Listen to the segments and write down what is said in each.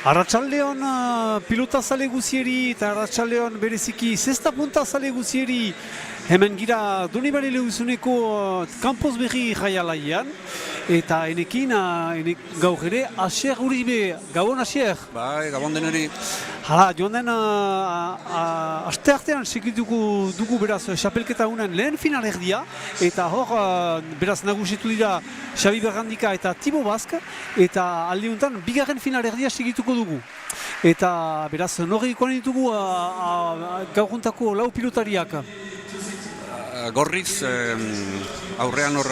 Arratsaldeon pilota zale guzieri eta arratsaldeon bereziki zesta punta zale guzieri hemen gira Donibane Lehuzuneko kanpoz berri jaialaian eta enekin gaur ere Asier Uribe, gabon Asier? Bai, gabon deneri. Hala, joan den aste artean segituko dugu beraz xapelketa unen lehen final erdia eta hor beraz nagusitu dira Xabi Bergandika eta Tibo Bask eta aldiuntan bigarren final erdia segituko dugu. Eta beraz norri ikoan ditugu gaurkuntako lau pilotariak. Gorriz aurrean hor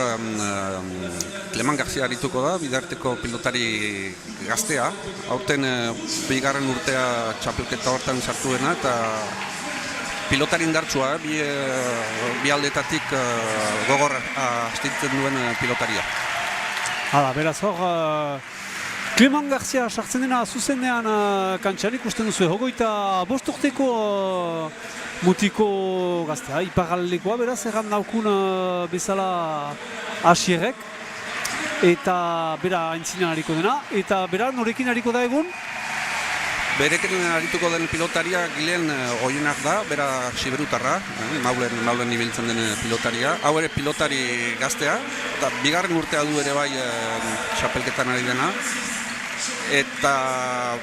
Cleman Garcia arituko da, bidarteko pilotari gaztea. Aurten bigarren urtea txapelketa hortan sartu dena eta pilotari indartsua, bi aldetatik gogor astintzen duen pilotaria. Hala, beraz hor Cleman Garcia sartzen dena zuzenean kantxan ikusten duzu, hogeita bost urteko mutiko gaztea, iparaldekoa beraz erran naukun bezala Asierrek eta bera aintzinean hariko dena, eta bera norekin hariko da egun? Berekin arituko den pilotaria Gilen Oienak da, bera siberutarra, maulen ibiltzen den pilotaria. Hau ere pilotari gaztea, eta bigarren urtea du ere bai txapelketan ari dena. Eta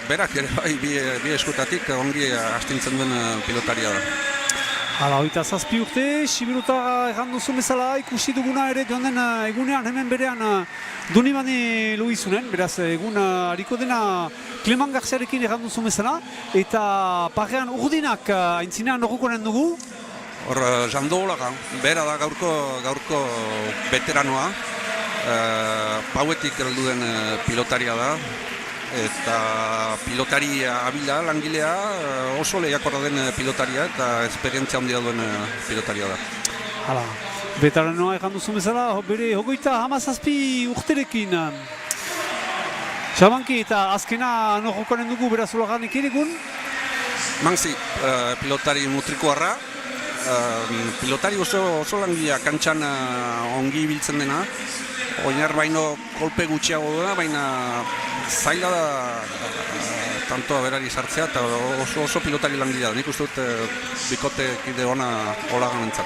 berak ere bai bi eskutatik ongi astintzen duen pilotaria da. Hala, hogeita zazpi urte, siberutarra erran duzu bezala ikusi duguna ere joan den egunean hemen berean Donibane Lehuzunenen, beraz egun hariko dena Cleman Garciarekin erran duzu bezala, eta parrean urdinak aintzinean horrekoren dugu? Hor, Jando Olaga, bera da gaurko veteranoa, pauetik heldu den pilotaria da, eta pilotari abila, langilea, oso lehiakorra den pilotaria eta esperientzia handia duen pilotaria da. Hala, veteranoa egan duzu bezala, bere hogeita hamazazpi urterekin. Xabanki eta azkena norrokoaren dugu beraz Olaganek eregun? Manzi, pilotari mutrikoarra, pilotari oso langilea kantxan ongi ibiltzen dena, oinar baino kolpe gutxiago duena, baina zaila da tantoa berari sartzea eta oso pilotari langilea da. Nik uste dut bikotekide ona Olagan entzat.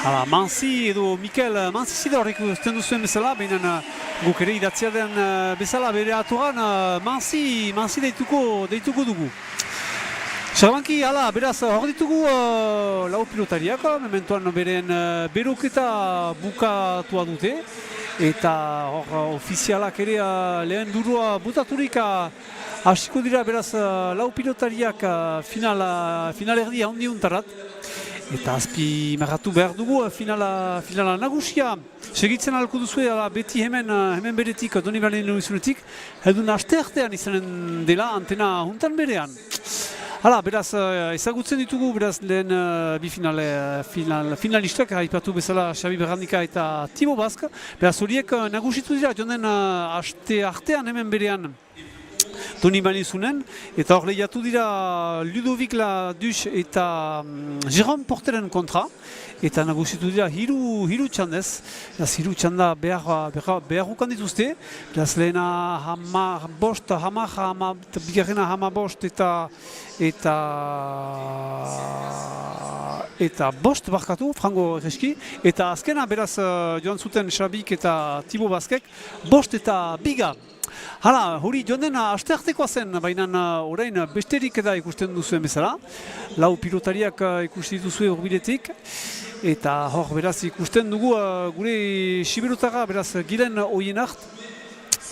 Hala, Manzi edo Mikel Manzi zida horrek usten duzuen bezala, baina guk ere idatzia den bezala bere aturan Manzi deituko dugu. Xabanki, hala, beraz, hor ditugu lau pilotariak, mementoan beren beroketa bukatua dute, eta hor ofizialak ere lehen durua butaturik hasiko dira beraz lau pilotariak final erdia handi untarrat. Eta azpi marratu behar dugu finala nagusia. Segitzen ahalko duzue beti hemen beretik, Donibane Lehuzunetik, edun aste artean izanen dela antena juntan berean. Hala, beraz, ezagutzen ditugu, beraz, lehen bi finalistak, haipatu bezala Xabi Bergandika eta Tibo Bask. Beraz, horiek nagusitu dira, joan aste artean hemen berean Donibane Lehuzunenen, eta hor lehiatu dira Ludovic Ladus eta Jérôme Porteren kontra, eta nagusitu dira hiru txandez, hiru txanda beharrukan dituzte, beraz lehena bigarrena hamabost eta bost barkatu, frango egeski, eta azkena beraz joan zuten Xabik eta Tibo Baskek, bost eta biga. Hala, hori joan dena asteartekoa zen, baina orain besterik da ikusten duzuen bezala. Lau pilotariak ikusten duzue horbiletik. Eta hor beraz ikusten dugu gure siberutara beraz Gilen Oienak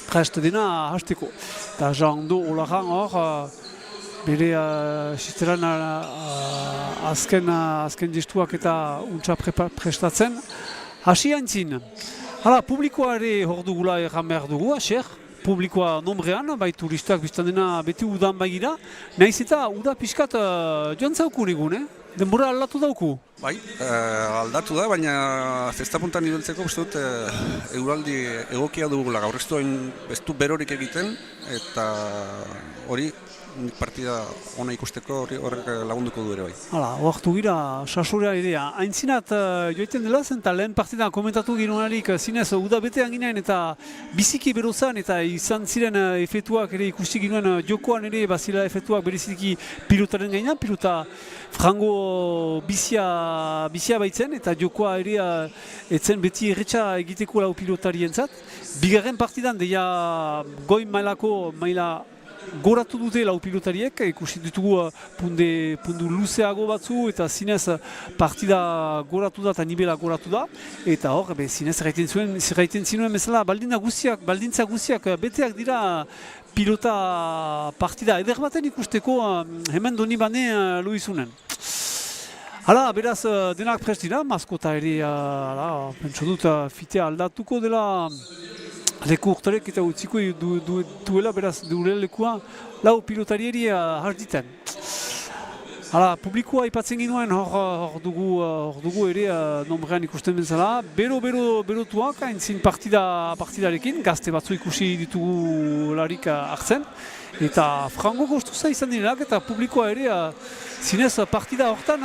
prest dena hasteko. Eta Jando Olagan hor bere sisteran azken gestuak eta untsa prestatzen. Hasi aintzin. Hala, publikoa ere hor dugula erran behar dugu, Asier. Publikoa nombrean, bai turistak biztan dena beti udan baigira, nahiz eta uda pixkat joan zaukun egun, denbora aldatu dauku? Bai, aldatu da, baina zesta puntan ibiltzeko uste dut euraldi egokia dugula. Gaur ez du berorik egiten, eta hori nik partida ona ikusteko horrek lagunduko du ere bai. Hala, oartu gira, sasorea idea. Haintzinat joiten dela zen, eta lehen partidan komentatu gironarik zinez udabetean ginen eta biziki berozan eta izan ziren efektuak ere ikusi ginoen jokoan ere bazila efektuak bereziki pilotaren gainean, pilota frango bizia baitzen eta jokoa ere etzen beti erretxa egiteko lau pilotarientzat. Bigarren partidan deia goi maila goratu dute lau pilotariek, ikusi ditugu pundu luzeago batzu eta zinez partida goratu da eta nibela goratu da. Eta hor, zinez erraiten zinuen bezala baldintza guztiak beteak dira pilota partida eder baten ikusteko hemen doni bane loizunen. Hala, beraz, denak prest dira, maskota ere, pentsu dut, fitea aldatuko dela leku urtarek eta utziko duela, beraz, dure lekua lau pilotarieri harditen. Hala, publikoa ipatzen ginuen hor dugu ere nombrean ikusten bezala, berotuak haintzin partidarekin, gazte batzu ikusi ditugu larik hartzen, eta frango goztuza izan direnak eta publikoa ere zinez partida hortan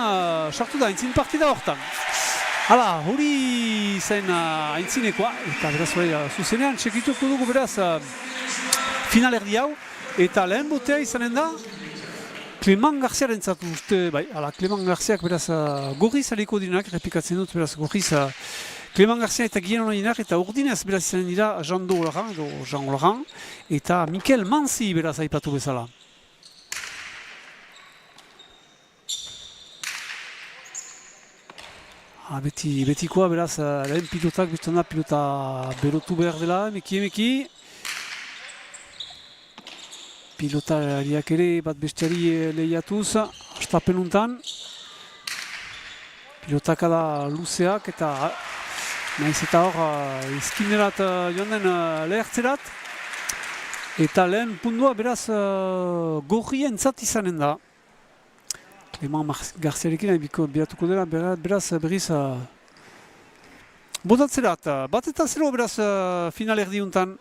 sartu da, haintzin partida hortan. Hala, hori zen haintzinekoa, eta beraz zuzenean txekituko dugu beraz finalerdi hau, eta lehen botea izanen da Cleman Garziaren zatu uste, bai, ala, Cleman Garziak beraz gorriz aliko direnak, repikatzen dut beraz gorriz Cleman Garzia eta Guillen Onainak eta urdinez beraz izanen dira Jean Laurent eta Mikel Manzi beraz aipatu bezala. Betikoa beraz lehen pilotak biztan da pilota berotu behar dela, emeki. Pilotariak ere bat bestiari lehiatuz, astapenuntan. Pilotaka da luzeak eta naiz eta hor izkinerat joan den lehertzerat. Eta lehen pundua beraz gorrien zat izanen da. Cleman Garziarekin biratuko dela beraz berriz botatzerat. Bat eta zero beraz finalerdi untan.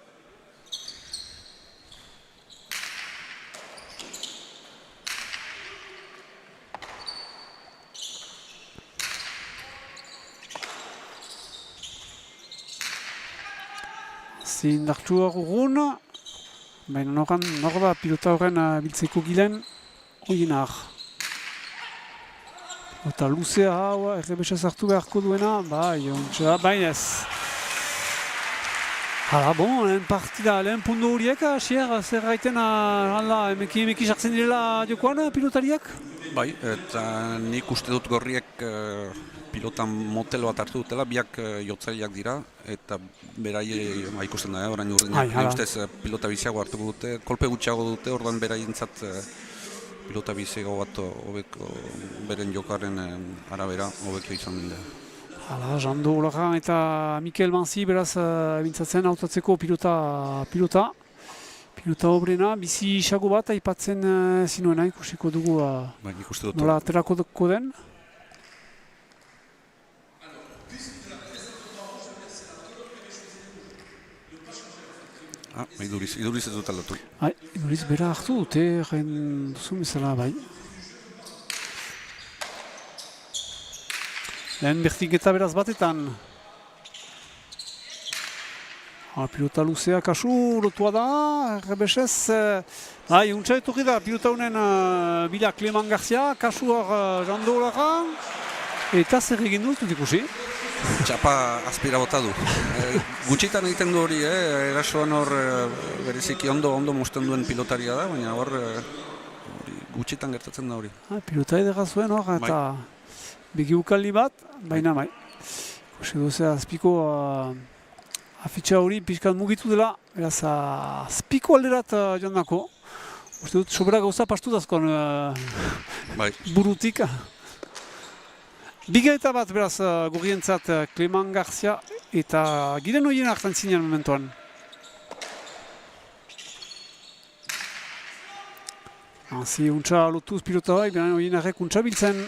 Zindartu hor urrun, baina nor da pilota horren biltzeko gilen Oienar. Eta luzea hau, errebesa zartu beharko duena, bai, baina ez. Hala, bon, lehen pundu horiek, zer gaiten emeki sartzen direla jokoan pilotariak? Bai, eta nik uste dut gorriek pilotan motel bat hartu dutela, biak jotzaileak dira, eta berai ikusten da, orain urdinak. Ni ustez pilota biziago hartuko dute, kolpe gutxiago dute, orduan beraientzat pilota biziago bat beren jokaren arabera hobekio izan dira. Hala, Jean Laurent eta Mikel Manzi beraz bintzatzen hautatzeko pilota. Pilota obrena, bizi isago bat aipatzen zinuena, ikusiko dugu nola aterako den. Iduriz ez dut aldatu. Iduriz bera hartu dute, egin duzu bezala, bai. Lehen bertiketa beraz batetan. Pilota luzea kasu lotua da, errebesez. Untsa etorri da, pilota honen bila Cleman Garzia, kasu hor Jean Laurent. Eta zer egin dut ikusi? Txapa azpira bota du. Gutxitan egiten du hori, erasoan hor bereziki ondo mosten duen pilotaria da, baina hor gutxitan gertatzen da hori. Pilota edera zuen hor, eta begiukaldi bat, baina bai. Ikusi duzea azpiko afitxa hori pixkat mugitu dela, beraz azpiko alderat joan dako. Uste dut, sobera gauza pastu dazkoan burutik. Bigaita bat beraz gorrientzat Cleman Garzia eta Guillen Oienar hartzen zinean momentuan. Hansi untsa lotuz pilota bai, Guillen Oienarrek untsa biltzen.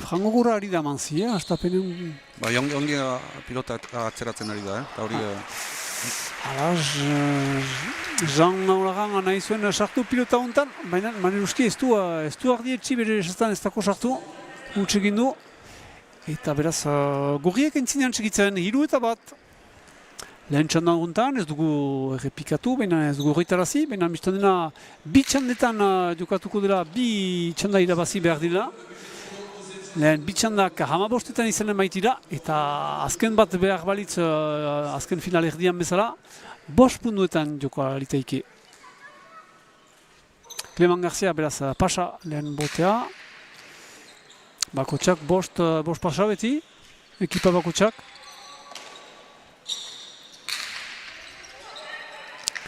Frango gura ari da Manzi, Astapenen... Bai, ongi pilota atzeratzen ari da, eta hori... Hala, Jean Naulagan nahi zuen sartu pilota hontan, baina Maneruski ez du ardi etxi bere esetan ez dako sartu, huts egin du. Eta beraz, gurriek entzinean segitzen, 3-1. Lehen txandan guntan, ez dugu errepikatu, baina ez dugu horretarazi, baina biztan dena bi txandetan jokatuko dela, bi txanda irabazi behar dira. Lehen bi txandak 15 izanen baitira, eta azken bat behar balitz, azken final erdian bezala, 5 puntuetan joko alitaike. Cleman Garcia beraz pasa lehen botea. Bakotxak bost pasa beti, ekipa bakotxak.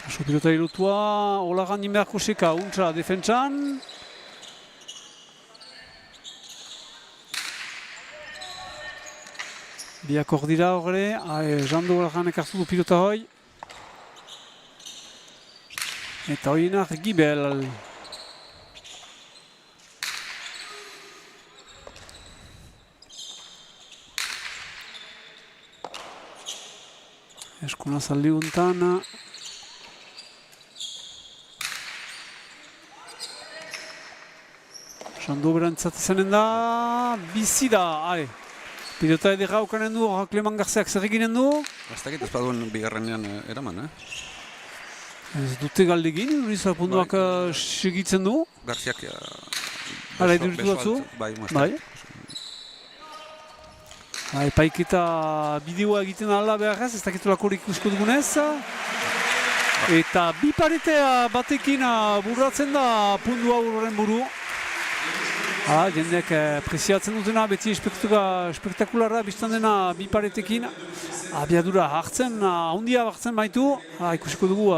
Kaso pilota irutua, Olagan inbeharko seka, untsa defentsan. Biak hor dira horre, Jando Olagan ekartu du pilota hoi. Eta hoienak Gibel. Eskuna zaldi guntan. Jando berantzat izanen da, bizi da, pilota edera ukanen du, Cleman Garziak zer eginen du. Ez dakit ez baduen bigarrenean eraman, Ez dute galdegin, duriz puntuak segitzen du. Garziak Hala eduritu batzu. Bai. Epaiketa bideoa egiten ala beharrez, ez dakitulako ikusko dugunez. Eta bi paretea batekin burratzen da puntu horren buru. Jendeak preziatzen dutena, beti espektakularra biztan dena bi paretekin. Abiadura hartzen, handia hartzen baitu. Ikusiko dugu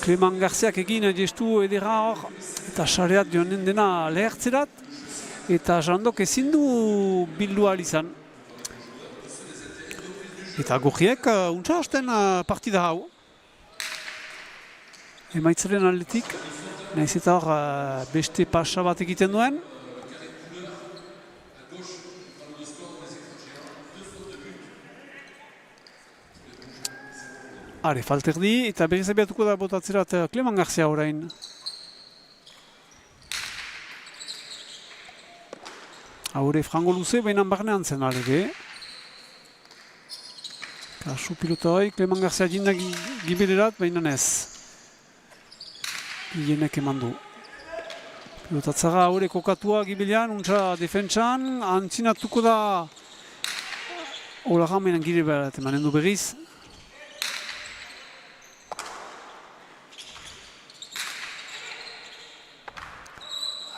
Cleman Garziak egin gestu edera hor. Eta sareat joanen dena lehertzerat. Eta Jandok ezin du bildu ahal izan. Eta gurriek untsa hasten partida hau. Emaitzaren aldetik, nahiz eta hor beste pasa bat egiten duen. Are, falterdi, eta berriz abiatuko da botatzerat Cleman Garcia orain. Haure frango luze, behinan barnean zen alege. Kasu pilota hoi, Cleman Garcia jindak gibelerat, behinan ez. Hienek eman du. Pilotatzara haure kokatua gibelean, untsa defentsan, antzinatuko da Olagan behinan gire berat emanen du berriz.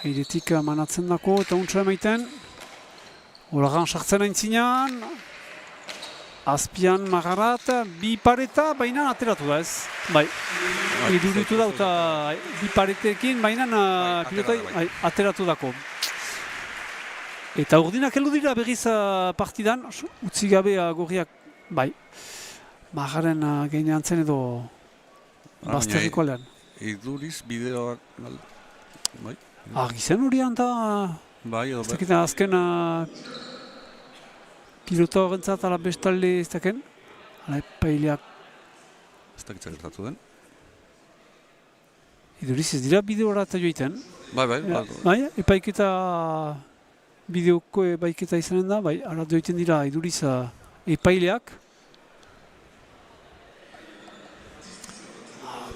Airetik manatzen dako eta untsa emaiten. Olagan sartzen aintzinean. Azpian magarat, bi pareta, baina ateratu da ez. Bai, iduritu da eta bi paretekin, baina pilotai ateratu dako. Eta urdinak heldu dira berriz partidan, utzi gabe gorriak, bai. Magaren gainean zen edo bazterriko aldean. Iduriz bideoak, bai. Argizen horian eta azken pilota horrentzat ala bestalde ez daken, ala epaileak. Ez dakitza gertatu den. Iduriz ez dira bideora eta joiten. Bai. Epaiketa bideoko epaiketa izanen da, bai, ara joiten dira iduriz epaileak.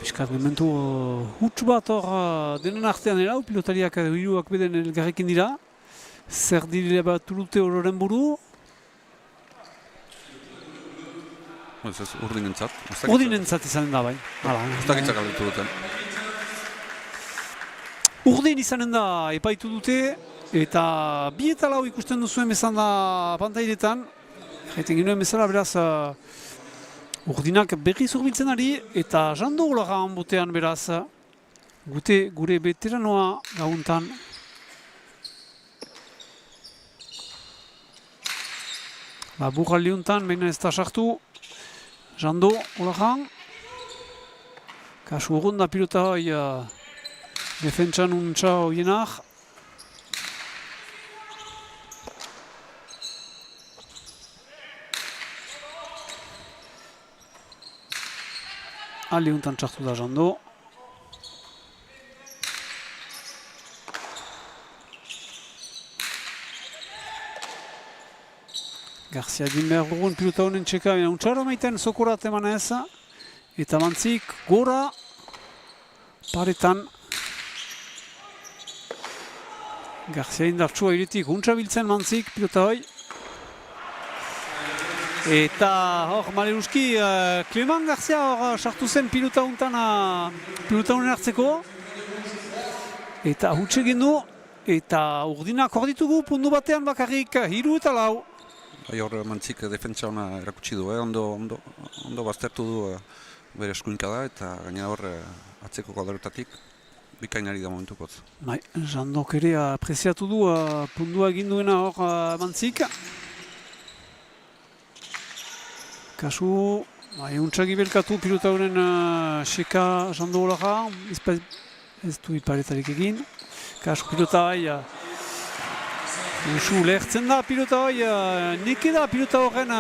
Piskat momentu huts bat hor denen artean erau, pilotariak hiruak beden elgarrekin dira. Zer direla bat dute horren buru. Urdinentzat. Urdinentzat izanen da, bai. Ez dakitzak alditu duten. Urdin izanen da epaitu dute, eta bi eta lau ikusten duzuen bezan da pantailetan. Jaiten ginoen bezala, beraz, urdinak berriz urbiltzen ari, eta Jando Olagan botean beraz, gure veteranoa gauntan. Burraldi honetan, baina ez da sartu, Jando Olagan. Kasu urrunda pilota hoi defentsan untsa hoienak. alde honetan txartu da Jando. Garcia egin behar dugun pilota honen txeka, untxaro maiten sokorat eman ez, eta Mantzik gora paretan. Garcia indartsua iretik untxa biltzen Mantzik pilota hoi. Eta hor Maleruski, Clement Garcia hor sartu zen pilota honen hartzeko. Eta hutse gendu, eta urdinak hor ditugu pundu batean bakarrik 3 eta 4. Hor Mantzik defentsa ona erakutsi du, ondo baztertu du bere eskuinkada eta gaina hor atzeko kuadrotatik bikainari da momentukotz. Bai, Jandok ere apreziatu du pundua egin duena hor Mantzik. Kasu, untxagi belkatu pilota honen seka Jando holara, ez du iparetarik egin. Kasu pilota hai, Usu lehertzen da pilota hoi, neke da pilota horren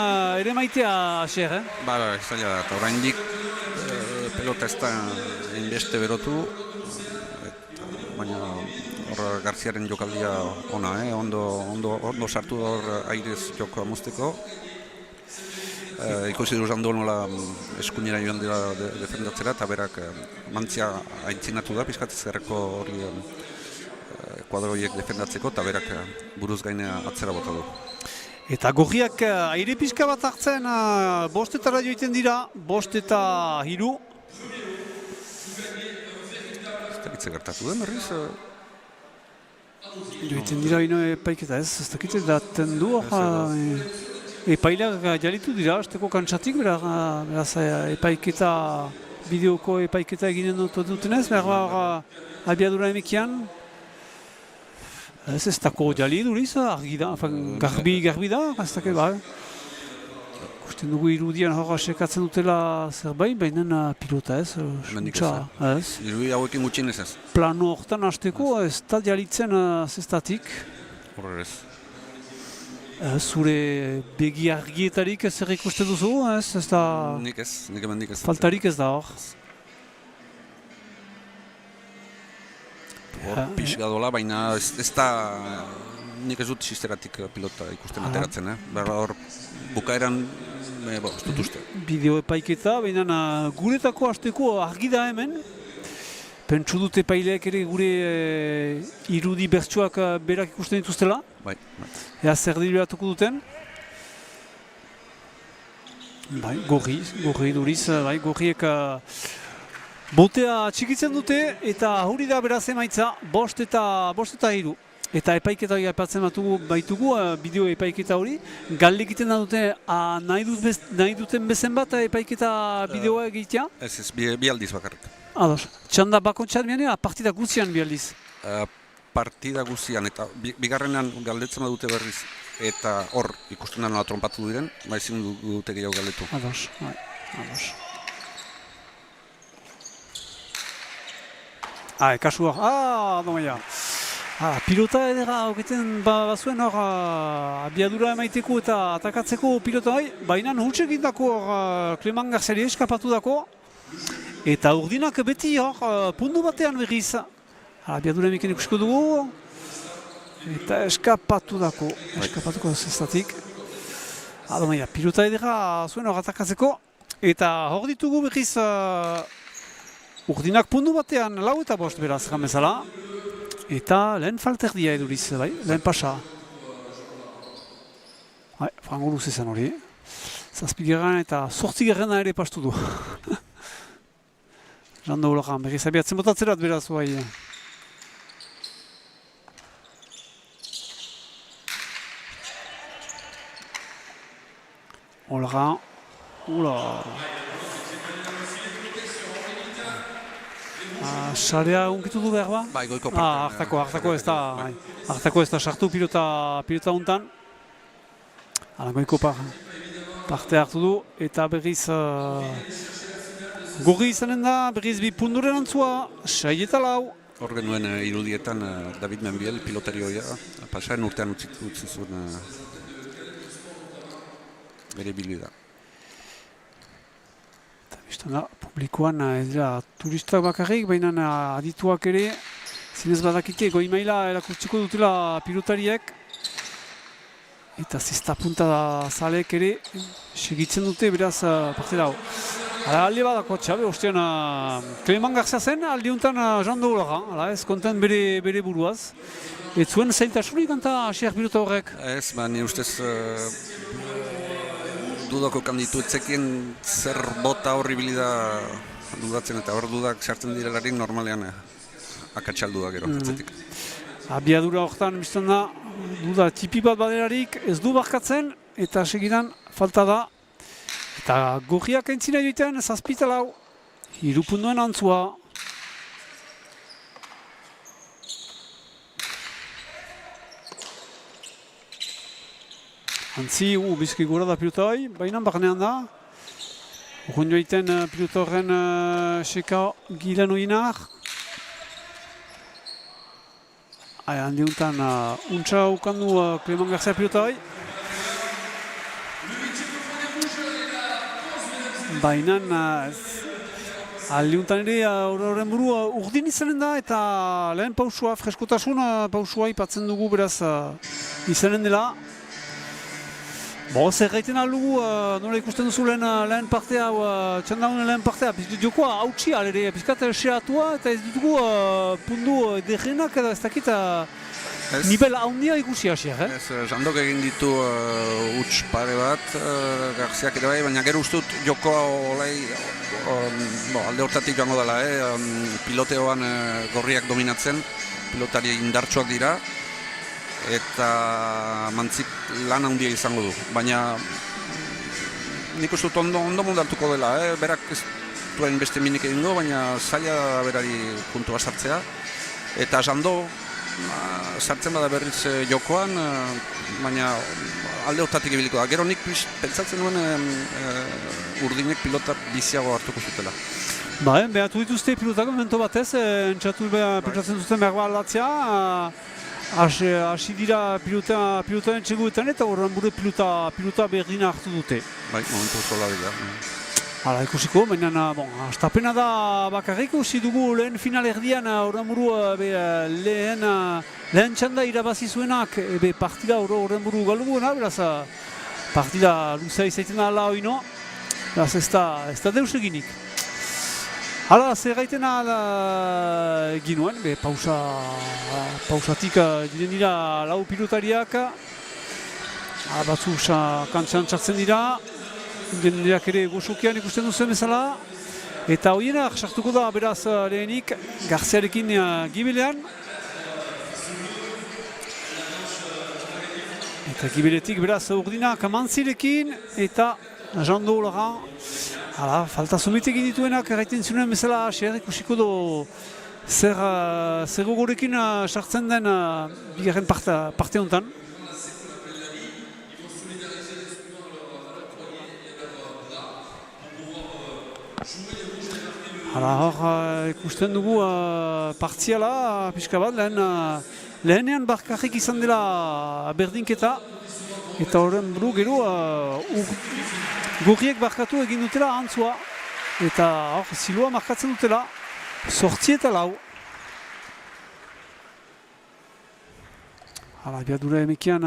ere maitea aser, Zaila da, eta oraindik pelota ez da inbeste berotu, baina hor Garziaren jokaldia ona, ondo sartu da hor airez joko amuzteko. Ikusi du Jando nola eskuinera joan dira defendatzera, eta berak Mantzia aintzinatu da, pizkatzez erreko hori kuadroiek defendatzeko, eta berak buruz gainea atzera bota du. Eta gorriak aire pixka bat hartzen, 5 joiten dira, 5 eta 3. Ez dakitze gertatu den, berriz? Joiten dira ino epaiketa ez dakitze daten du hor. Epailak jalitu dira, azteko kantsatik, beraz epaiketa, bideoko epaiketa eginen dutenez, behar abiadura emekian. Ez dako jali duriz, argi da, garbi da, ez dake, ikusten dugu irudian horra sekatzen dutela zerbait, baina pilota ez, Irudi hauekin gutxinez ez. Plano horretan hasteko ez da jalitzen zestatik. Horre ez. Zure begi argietarik zer ikusten duzu, ez da... Nik hemendik ez. Faltarik ez da hor. Hor pixka dola, baina ez da nik ez dut sisteratik pilota ikusten ateratzen, hor bukaeran ez dut uste. Bideo epaiketa, baina guretako hasteko argi da hemen. Pentsu dut epaileak ere gure irudi bertsuak berak ikusten dituztela. Bai. Ea zer diriatuko duten. Bai, gorri duriz, gorriek botea txikitzen dute eta hori da beraz emaitza 5 eta 3. Eta epaiketa hori aipatzen baitugu, bideo epaiketa hori. Galde egiten da dute nahi duten bezen bat epaiketa bideoa egitea? Ez, bi aldiz bakarrik. Ados, txanda bakontxat bianea, partida guzian bi aldiz? Partida guzian, eta bigarrenan galdetzen dute berriz. Eta hor ikusten da nola trompatu diren, ezin dute gehiago galdetu. Ados, ados. Kasu hor, domaia. Pilota edera auketen bazuen hor abiadura emaiteko eta atakatzeko pilota hori, baina hutsa egindako hor Clement Garziari eskapatu dako, eta urdinak beti hor pundu batean berriz. Abiadura emiken ikusiko dugu, eta eskapatuko zestatik. Domaia, pilota edera zuen hor atakatzeko, eta hor ditugu berriz urdinak pundu batean 4 eta 5 beraz gamezala. Eta lehen falterdia eduriz, lehen pasa. Frango luz ezan hori. 7. eta 8. ere pastu du. Jando holakan, berriz abiatzen botatzerat beraz bai. Holakan, Sarea unkitu du behar ba? Bai, goiko parte. Hartako ez da sartu pilota hontan. Goiko parte hartu du eta berriz gorri izanen da, berriz 2 punduren antzua, 6 eta 4. Hor genuen irudietan David Menbiel pilotarioa, pasaren urtean utzi zuen bere bilbida. Bistan da, publikoan ez dira turistak bakarrik, baina adituak ere, zinez badakite, goi maila erakutsiko dutela pilotariek, eta zesta punta zaleek ere, segitzen dute beraz parte dago. Alde badako txabe, ostean Clement Garcia zen, aldi honetan Jean Doulaga, ez konten bere buruaz. Ez zuen zailtasunik anta asiak pilota horrek? Ez, ni ustez dudako kanditu etzekien zer bota horri bilida dudatzen, eta hor dudak sartzen direlarik normalean akatxaldu da gero, atzetik. Abiadura horretan, biztan da, duda tipi bat baderarik, ez du barkatzen, eta segidan falta da. Eta gorriak entzina joitean, zazpitalau, hirupunduen antzua. Antzi, bizki gura da pilota hoi, baina barnean da. Urgun joiten pilota horren seka gilan oinar. Handi honetan, untsa ukandu Clement Garcia pilota hoi. Baina, aldi honetan ere horren buru urdin izanen da eta lehen pausua, freskotasun pausua ipatzen dugu beraz izanen dela. Zer gaiten aldugu, nola ikusten duzu lehen partea, txandaunen lehen partea, jokoa hautsi alere, pizkat seatua eta ez ditugu pundu degenak edo ez dakit nibel handia ikusi hasiak, Ez, Jandok egin ditu huts pare bat, Garziak ere bai, baina gero ustut jokoa alde hortatik joango dela, piloteoan gorriak dominatzen, pilotari indartsuak dira, eta mantzik lan handia izango du, baina nik ustut ondo moldartuko dela, berak ez duen beste minik egingo, baina zaila berari puntua sartzea, eta Jando sartzen bada berriz jokoan, baina alde hortatik ibiliko da. Gero nik pentsatzen nuen urdinek pilota biziago hartuko zutela. Behatu dituzte pilotako momento batez, entxatu pentsatzen zuten behar bat aldatzea, hasi dira pilotaen txeguetan eta horren bure pilota berdina hartu dute. Momentu oso labi da. Hala, ikusiko, baina, astapena da bakarrik ikusi dugu lehen final erdian horren buru lehen txanda irabazi zuenak partida horren buru galuguena, beraz partida luzea izaiten da ala oino, beraz ez da deus eginik. Hala, zer gaiten ginuen, pausatik diren dira lau pilotariak, batzu kantxan txartzen dira, Generiak ere goxokian ikusten duzen bezala. Eta horienak sartuko da beraz lehenik Garziarekin gibelean. Eta gibeletik beraz urdinak Mantzirekin eta Jean Doulaga. Hala, falta zumit egin dituenak erraiten zuen bezala xer ikusiko do zer gogorekin sartzen den bigarren parte honetan. Hala, hor ikusten dugu partziala pixka bat, lehenean barkarrik izan dela berdinketa eta horren buru gero gorriek barkatu egin dutela antzua eta hor zilua markatzen dutela 8 eta 4. Hala, biadura emekian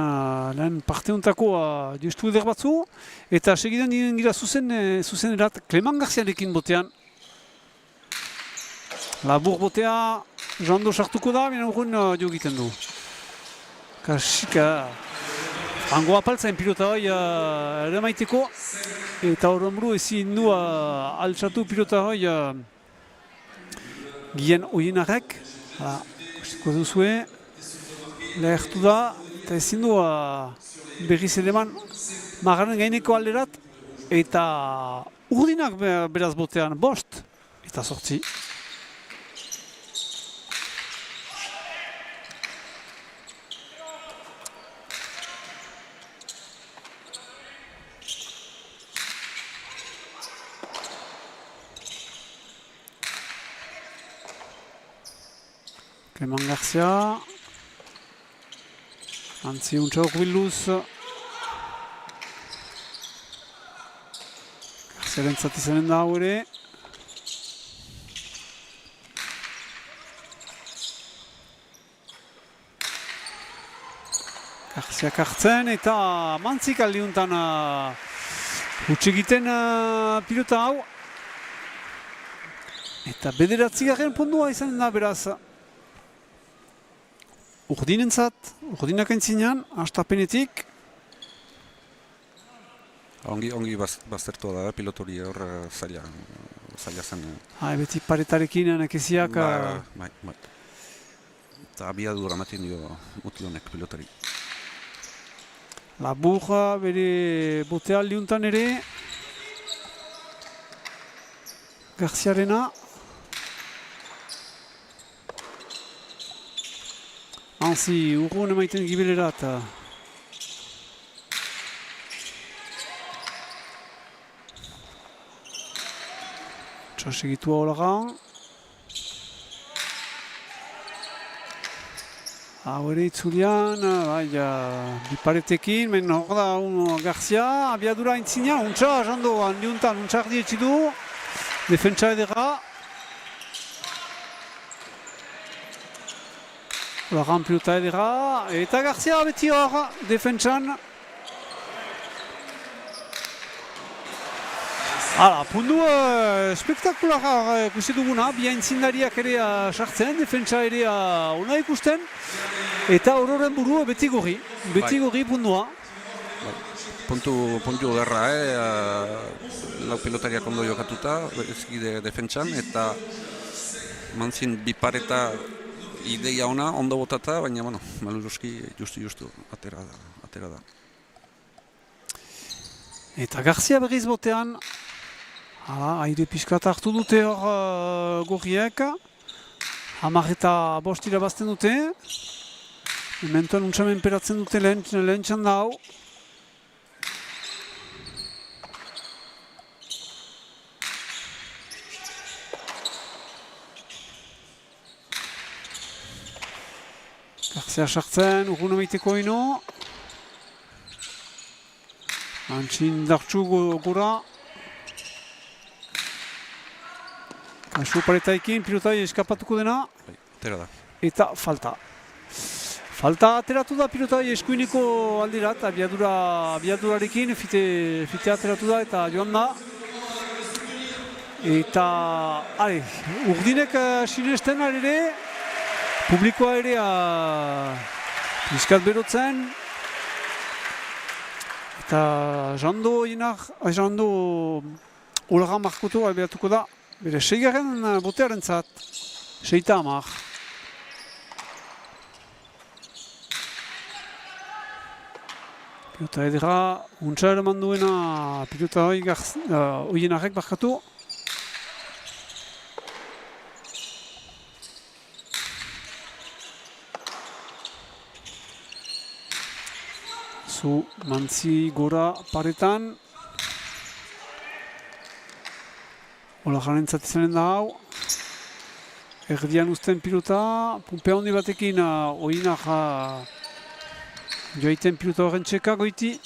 lehen parte hontako justu eder batzu eta segidan gira zuzenerat Clement Garziarekin botean. Labur botea, Jando sartuko da, baina urgun jo egiten du. Kasika, hango apaltzain pilota hoi ere maiteko, eta horren buru ezin du altxatu pilota hoi gien oienarek. Kostiko duzue, lehertu da, eta ezin du berriz edeman margaren gaineko alderat, eta urdinak beraz botean 5 eta 8. Clement Garcia, Antzi untsa urbilduz. Garziaren zati zenen da hau ere. Garziak hartzen eta Mantzik aldiuntan hutsegiten pilota hau. Eta bederatzigarren pundua izan da beraz. Urdinak aintzinean, hastapenetik. Ongi baztertua da, pilotori hor zaila zen. Beti paretarekin nekeziak. Bai. Eta abiadura ematen dio mutilonek pilotari. Labur bere bote aldiuntan ere. Garziarena. Hansi, urrun emaiten gibelerat. Txasegitua holagan. Hau ere itzulian, biparetekin, men hor da Garzia, abiadura aintzina, untxa, jando, handiuntan, untxa ardietzi du, defentsa edera. Holagan pilota edera, eta Garzia beti hor, defentsan. Hala, pundu spektakular ikusi duguna, bi aintzindariak ere sartzen, defentsa ere ona ikusten, eta ororen buru beti gorri pundua. Puntu derra, lau pilotariak ondo jokatuta, bereziki defentsan, eta Mantzin bipareta ideia ona, ondo botata, baina, maluruski justu atera da. Eta Garzia berriz botean, aire pixkat hartu dute hor gorriek. 10 eta 5 irabazten dute. Mementoan untxamen peratzen dute lehen txanda hau. Garzia sartzen, urrun emaiteko ino. Antxin dartxu gora. Kasu paretaikin, pilotai eskapatuko dena. Atera da. Eta falta. Falta ateratu da pilotai eskuineko aldirat, abiadurarekin, fite ateratu da eta joan da. Eta, urdinek sinesten ere, publikoa ere pizkat berotzen. Eta jando Olagan markotu abiatuko da. Bere, 6. botearen zat, 6-10. Pilota edera, untsa ere manduena pilota hoienarek barkatu. Zu, Mantzi gora paretan. Olaganen izanen da hau. Erdian uzten pilota, pumpea handi batekin oinak joaiten pilota horren txeka goiti.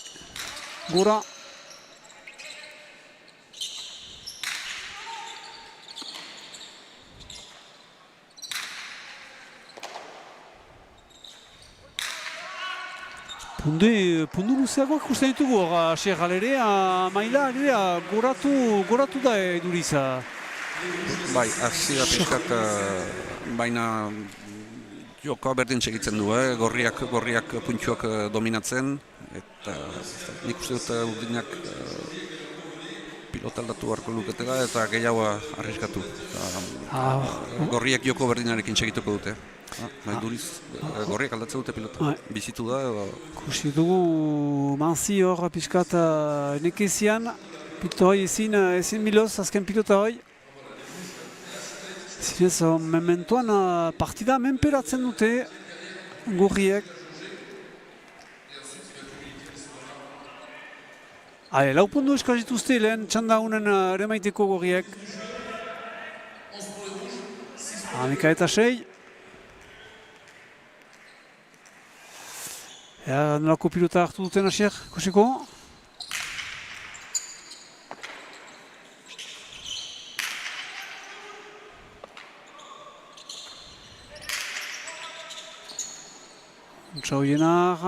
Gora. Pundu luzeagoak ikusten ditugu, Asier Galere, maila goratu da eduriz. Bai, hasi da pixkat, baina jokoa berdin segitzen du, gorriak puntxuak dominatzen, eta nik uste dut urdinak pilota aldatu beharko luketela eta gehiago arriskatu. Gorriak joko berdinarekin segituko dute. Duriz, gorriak aldatzen dute pilota, bizitu da. Kusi dugu Manzi hor pixkat nekezian, pilota hoi ezin miloz, azken pilota hoi. Zinez, mementoan partida menperatzen dute gorriek. Lau pundu eskazituzte lehen txanda honen ere maiteko gorriek. Amika eta 6. Nolako pilota hartu duten Asier, ikusiko? Untsa hoienak.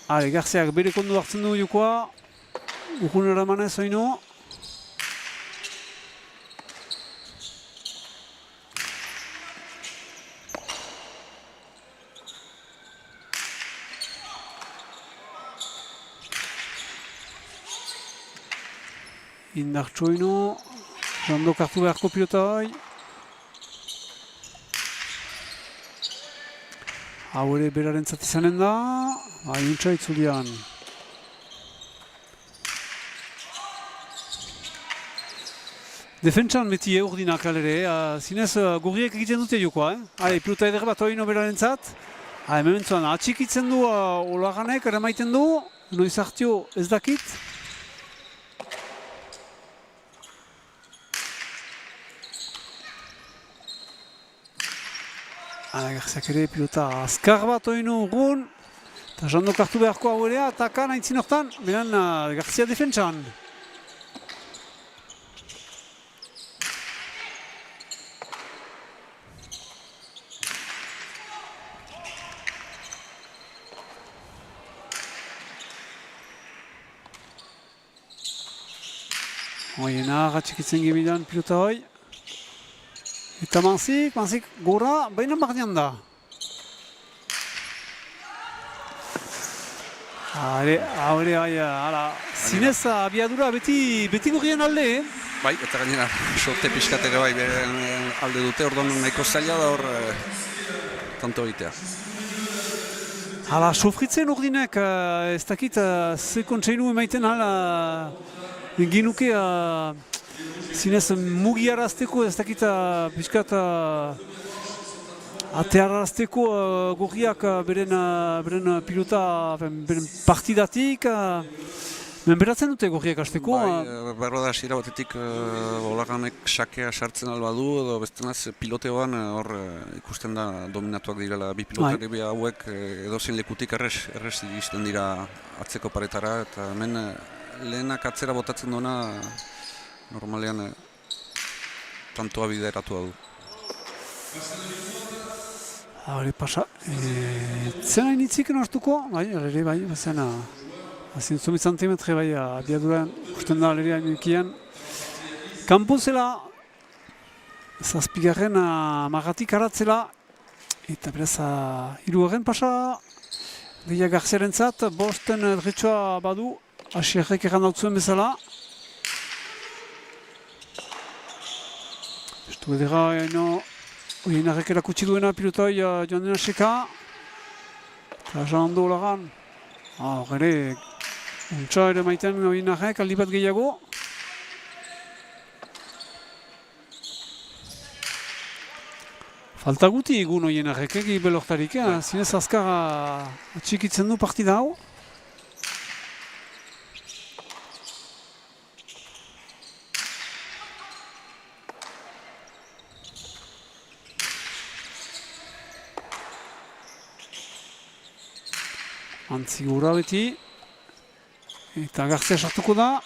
Garziak bere kondu hartzen du jokoa. Urrun eramanez oino. Indartxo oino. Jandok hartu beharko pilota hoi. Hau ere berarentzat izanen da. Untsa itzulian. Defentsan beti urdinak alere, zinez gurriek egiten dute jokoa. Pilota eder bat oino berarentzat. Mementzuan atxikitzen du Olaganek, ere maiten du. Noiz hartio ez dakit. Garziak ere pilota azkar bat oino urrun. Eta Jandok hartu beharko hau ere, atakan aintzin hortan, beren Garzia defentsan. Hoiena, ratxikitzen gemidan pilota hoi. Eta Manzik gora, baina barnean da. Zinez abiadura beti gurrien alde, Bai, eta gainera, sorte pixkat ere bai, alde dute, orduan nahiko zaila da hor tanto egitea. Sofritzen urdinek, ez dakit, ze kontseilu emaiten ginuke zinez mugiarazteko, ez dakit pixkat atearazteko gurriak beren pilota, beren partidatik, menberatzen dute gurriak hasteko. Berro da hasiera batetik Olaganek sakea sartzen albadu, edo bestenaz piloteoan hor ikusten da dominatuak direla bi pilotari hauek edozein lekutik errez iristen dira atzeko paretara, eta hemen lehenak atzera botatzen duena normalean tantoa bideratua du. Hore pasa, zena initzik hartuko, bai, zena, zumi zentimetre bai, abiaduran usten da aleria nukian. Kanpun zela, zazpigarren marratik aratzela, eta beraz, hirugarren pasa, Gehiak Garziaren zat, bosten dretsoa badu, Asierrek erran dautzuen bezala. Estu edera, Oienarrek erakutsi duena pilotoi joan dena seka. Eta Jando Olagan. Hor ere, untsa ere maiten Oienarrek aldi bat gehiago. Falta guti egun Oienarrek belortarik, zinez azkar atxikitzen du partida hau. Antzigura beti, eta Garzia sartuko da,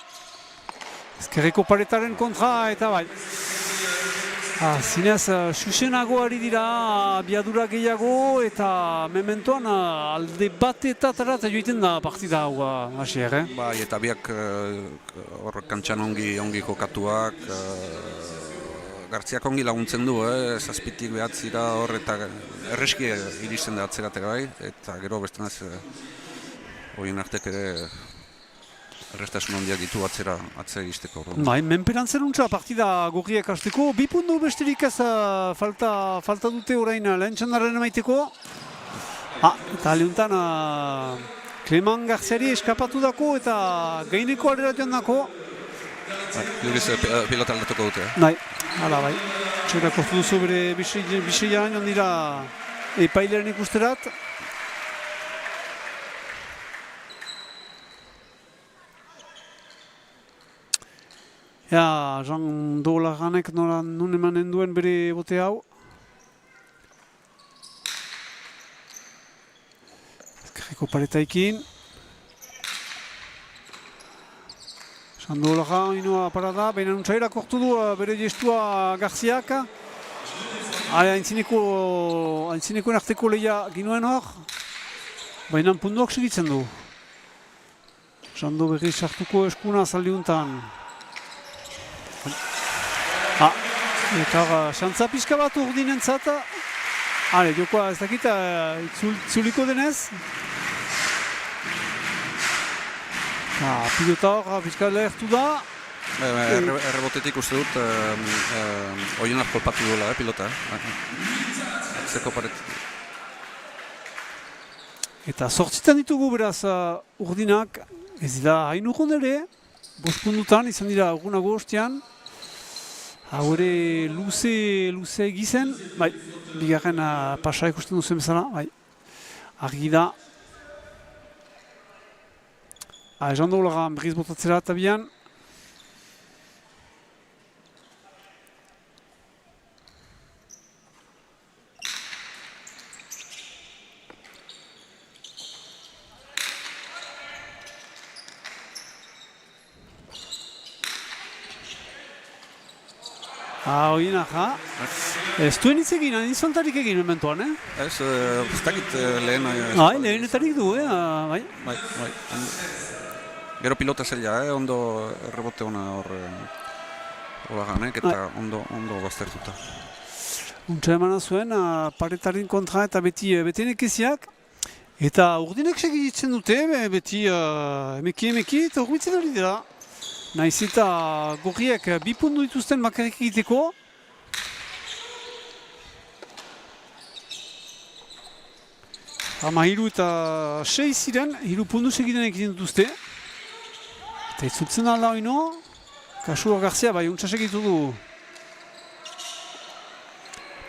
ezkerreko paretaren kontra, eta bai. Zinez, xuxenago ari dira, abiadura gehiago, eta mementoan alde batetarat joiten da partida hau, Asier, Bai, eta biak hor kantxan ongi kokatuak, Garziak ongi laguntzen du, zazpitik behatzira hor, eta erreski iristen da atzeratera bai, eta gero bestenaz Oienartek ere errestasun handiak ditu atzera iristeko. Bai, menperantzen untsa partida gurriak hasteko, 2 puntu besterik ez falta dute orain lehen txandarren emaiteko. Eta lehuntan Cleman Garziari eskapatu dako eta gaineko arera joan dako. Juriz pilota aldatuko dute. Bai, hala bai. Txorak ortu duzu bere biseian joan dira epaileren ikusterat. Jando Olaganek nun emanen duen bere bote hau. Ezkerreko paretaikin. Jando Olagan inoa parada, baina nuntzaira kortu du bere gestua Garziak. Aintzineko arteko lehia ginuen hor, baina puntuak segitzen du. Jando berri sartuko eskuna zaldiuntan. Eta xantza pixka bat urdinentzat. Jokoa ez dakita itzuliko denez. Pilota hor pixka lehertu da. Errebotetik uste dut Oienar kolpatu duela, pilota. Zeko paretik. Eta sortzitan ditugu beraz urdinak, ez dira hain urgun ere, 5 puntutan izan dira urgunago ostean. Hau ere luze egizen, bigarren pasa ikusten duzen bezala, argi da. Esan doulaga berriz botatzera eta bian. Oienak, ez duen hitz egin, izantarik egin ementuan, Ez dakit lehen... Lehenetarik du, bai. Gero pilota zelia, ondo errebote hona hor ganek eta ondo baztertuta. Untsa emana zuen, paretarin kontra eta beti nekeziak. Eta urdinek segitzen dute, beti emeki eta urbitzen hori dira. Naiz eta gorriek 2 puntu dituzten makarrik egiteko. Hama 3 eta 6 ziren, 3 puntu segiten egiten dituzte. Eta itzultzen alda oino, Kasua Garzia bai untsa segitu du.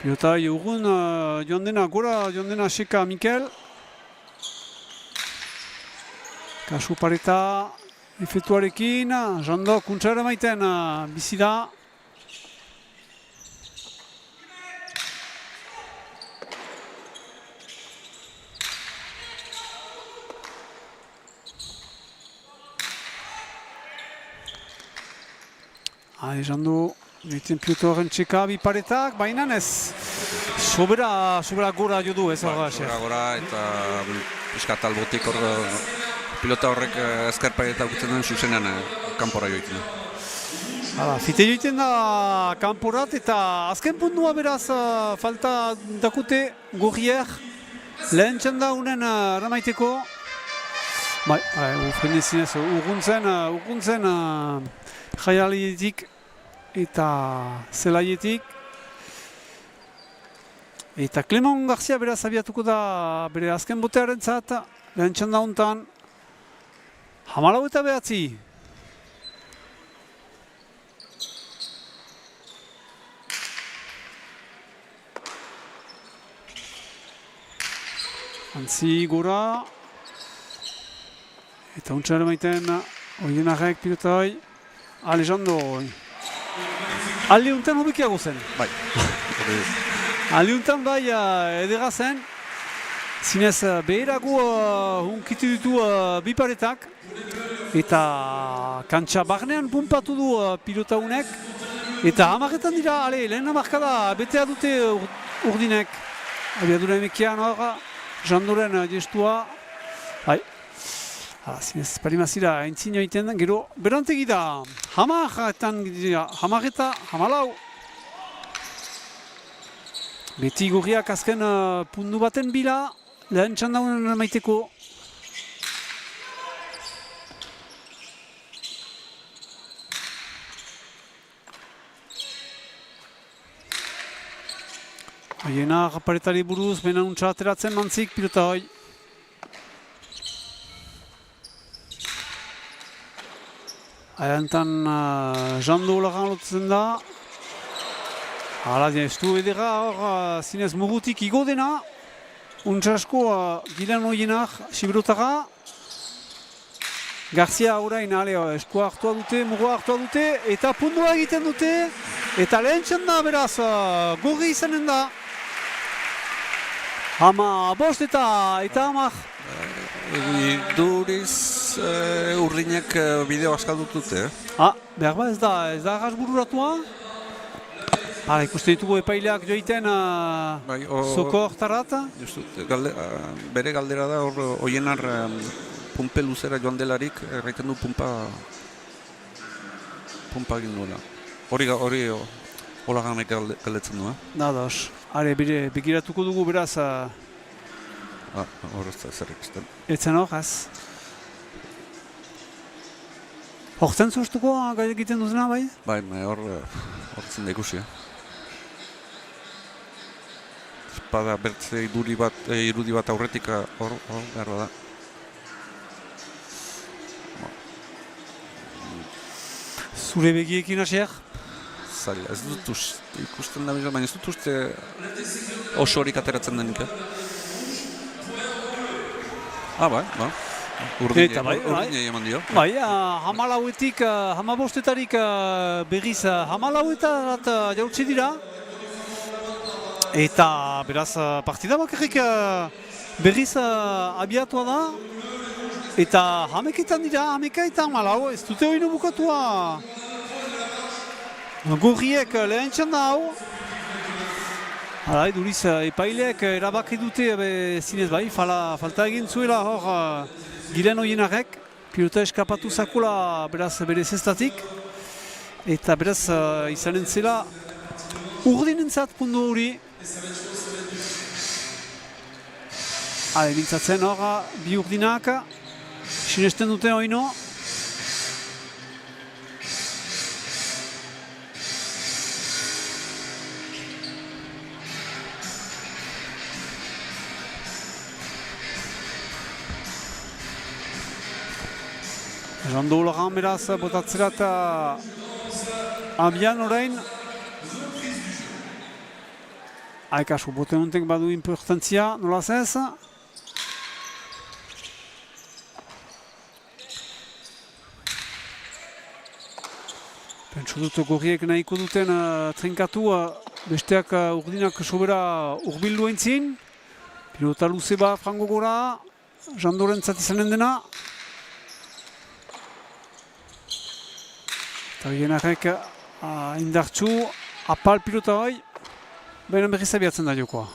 Pilota jogun joan dena gora, joan dena Seka Mikel. Kasu pareta efektuarekin, Jando kuntsara maiten bizi da. Jando egiten piloto horren txeka bi paretak, baina ez sobera gora jo du ez hor. Sobera gora eta piskat albotik hor pilota horrek ezker pareta ukitzen den zuzenean kanpora joiten. Fite joiten da kanporat eta azken puntua beraz falta dakute gorrier lehen txanda unen ramaiteko. Ufrendezinez urguntzen jaialietik eta zelaietik. Eta Clemon Garzia beraz abiatuko da bere azken botearen zat, lehen txanda honetan. 14 eta 9. Antzi gora. Eta untxare maiten Oienarrek pilotoi. Jando. Aldi untan hobikiago zen. Bai. Aldi untan bai edera zen. Zinez beherago hunkitu ditu bi paretak. Eta kantxa barnean pumpatu du pilota unek. Eta hamarretan dira, lehen hamarkada betea dute urdinek. Abiadura emekian hor, Jandoren gestua. Zinez parimazira entzina egiten, gero berantegi da, hamarreta, hamalau. Beti gorriak azken puntu baten bila, lehen txandaunen maiteko. Oienar paretari buruz, bena untsa ateratzen mantzik pilota hoi. Aerantan Jando lagan lotzen da. Ez du edera hor zinez mugutik igo dena. Untsasko Gilan Oienar Siberotara. Garzia orain eskua hartua dute, mugua hartua dute. Eta pundua egiten dute. Eta lehen txanda beraz gorri izanen da. Hama bost eta hamar. Duriz urdinek bideo askaldut dute. Behar ba ez da arras bururatua. Ikusten ditugu epaileak joiten soko hortarat. Bere galdera da hor Oienar pumpe luzera joan delarik, erraiten du pumpa egin duela. Hori hola gamek galdetzen du, Nados. Are, begiratuko dugu beraz, horrezta zer ikusten. etzen hor, ez? Hortzen zuztuko egiten duzena, bai? Bai, hortzen da ikusi, Espada bertze irudi bat aurretik hor behar da. Zure begiekin hasiak? Zaila, ez dut ikusten da, baina ez dut uste oso horik ateratzen denik, bai. Urdinei eman dio. Bai, hamabostetarik berriz hamalauetarat jautsi dira. Eta beraz partida bakarrik berriz abiatua da. Eta hameketan dira, hameka eta hamalau, ez dute hori bukatua. Gorriek lehen txanda hau. Hala, eduriz, epaileek erabaki dute, zinez bai, falta egin zuela hor giren hoienarek. Pilota eskapatu zakula beraz bere zestatik. Eta beraz izanen zela urdinentzat pundu hori. Hale, mintzatzen hor, bi urdinak. Sinesten dute hoino. Jando Ulagan beraz botatzera eta abian orain. Kasu, bote hontek badu importantzia, nolaz ez? Pentsu dut gorriek nahiko duten trinkatu, besteak urdinak sobera urbildu entzin. Pilota luze bat frango gora, Jandorentzat izanen dena. Eta hienarek indartxu, apal pilota bai, baina berriz abiatzen da jokoa.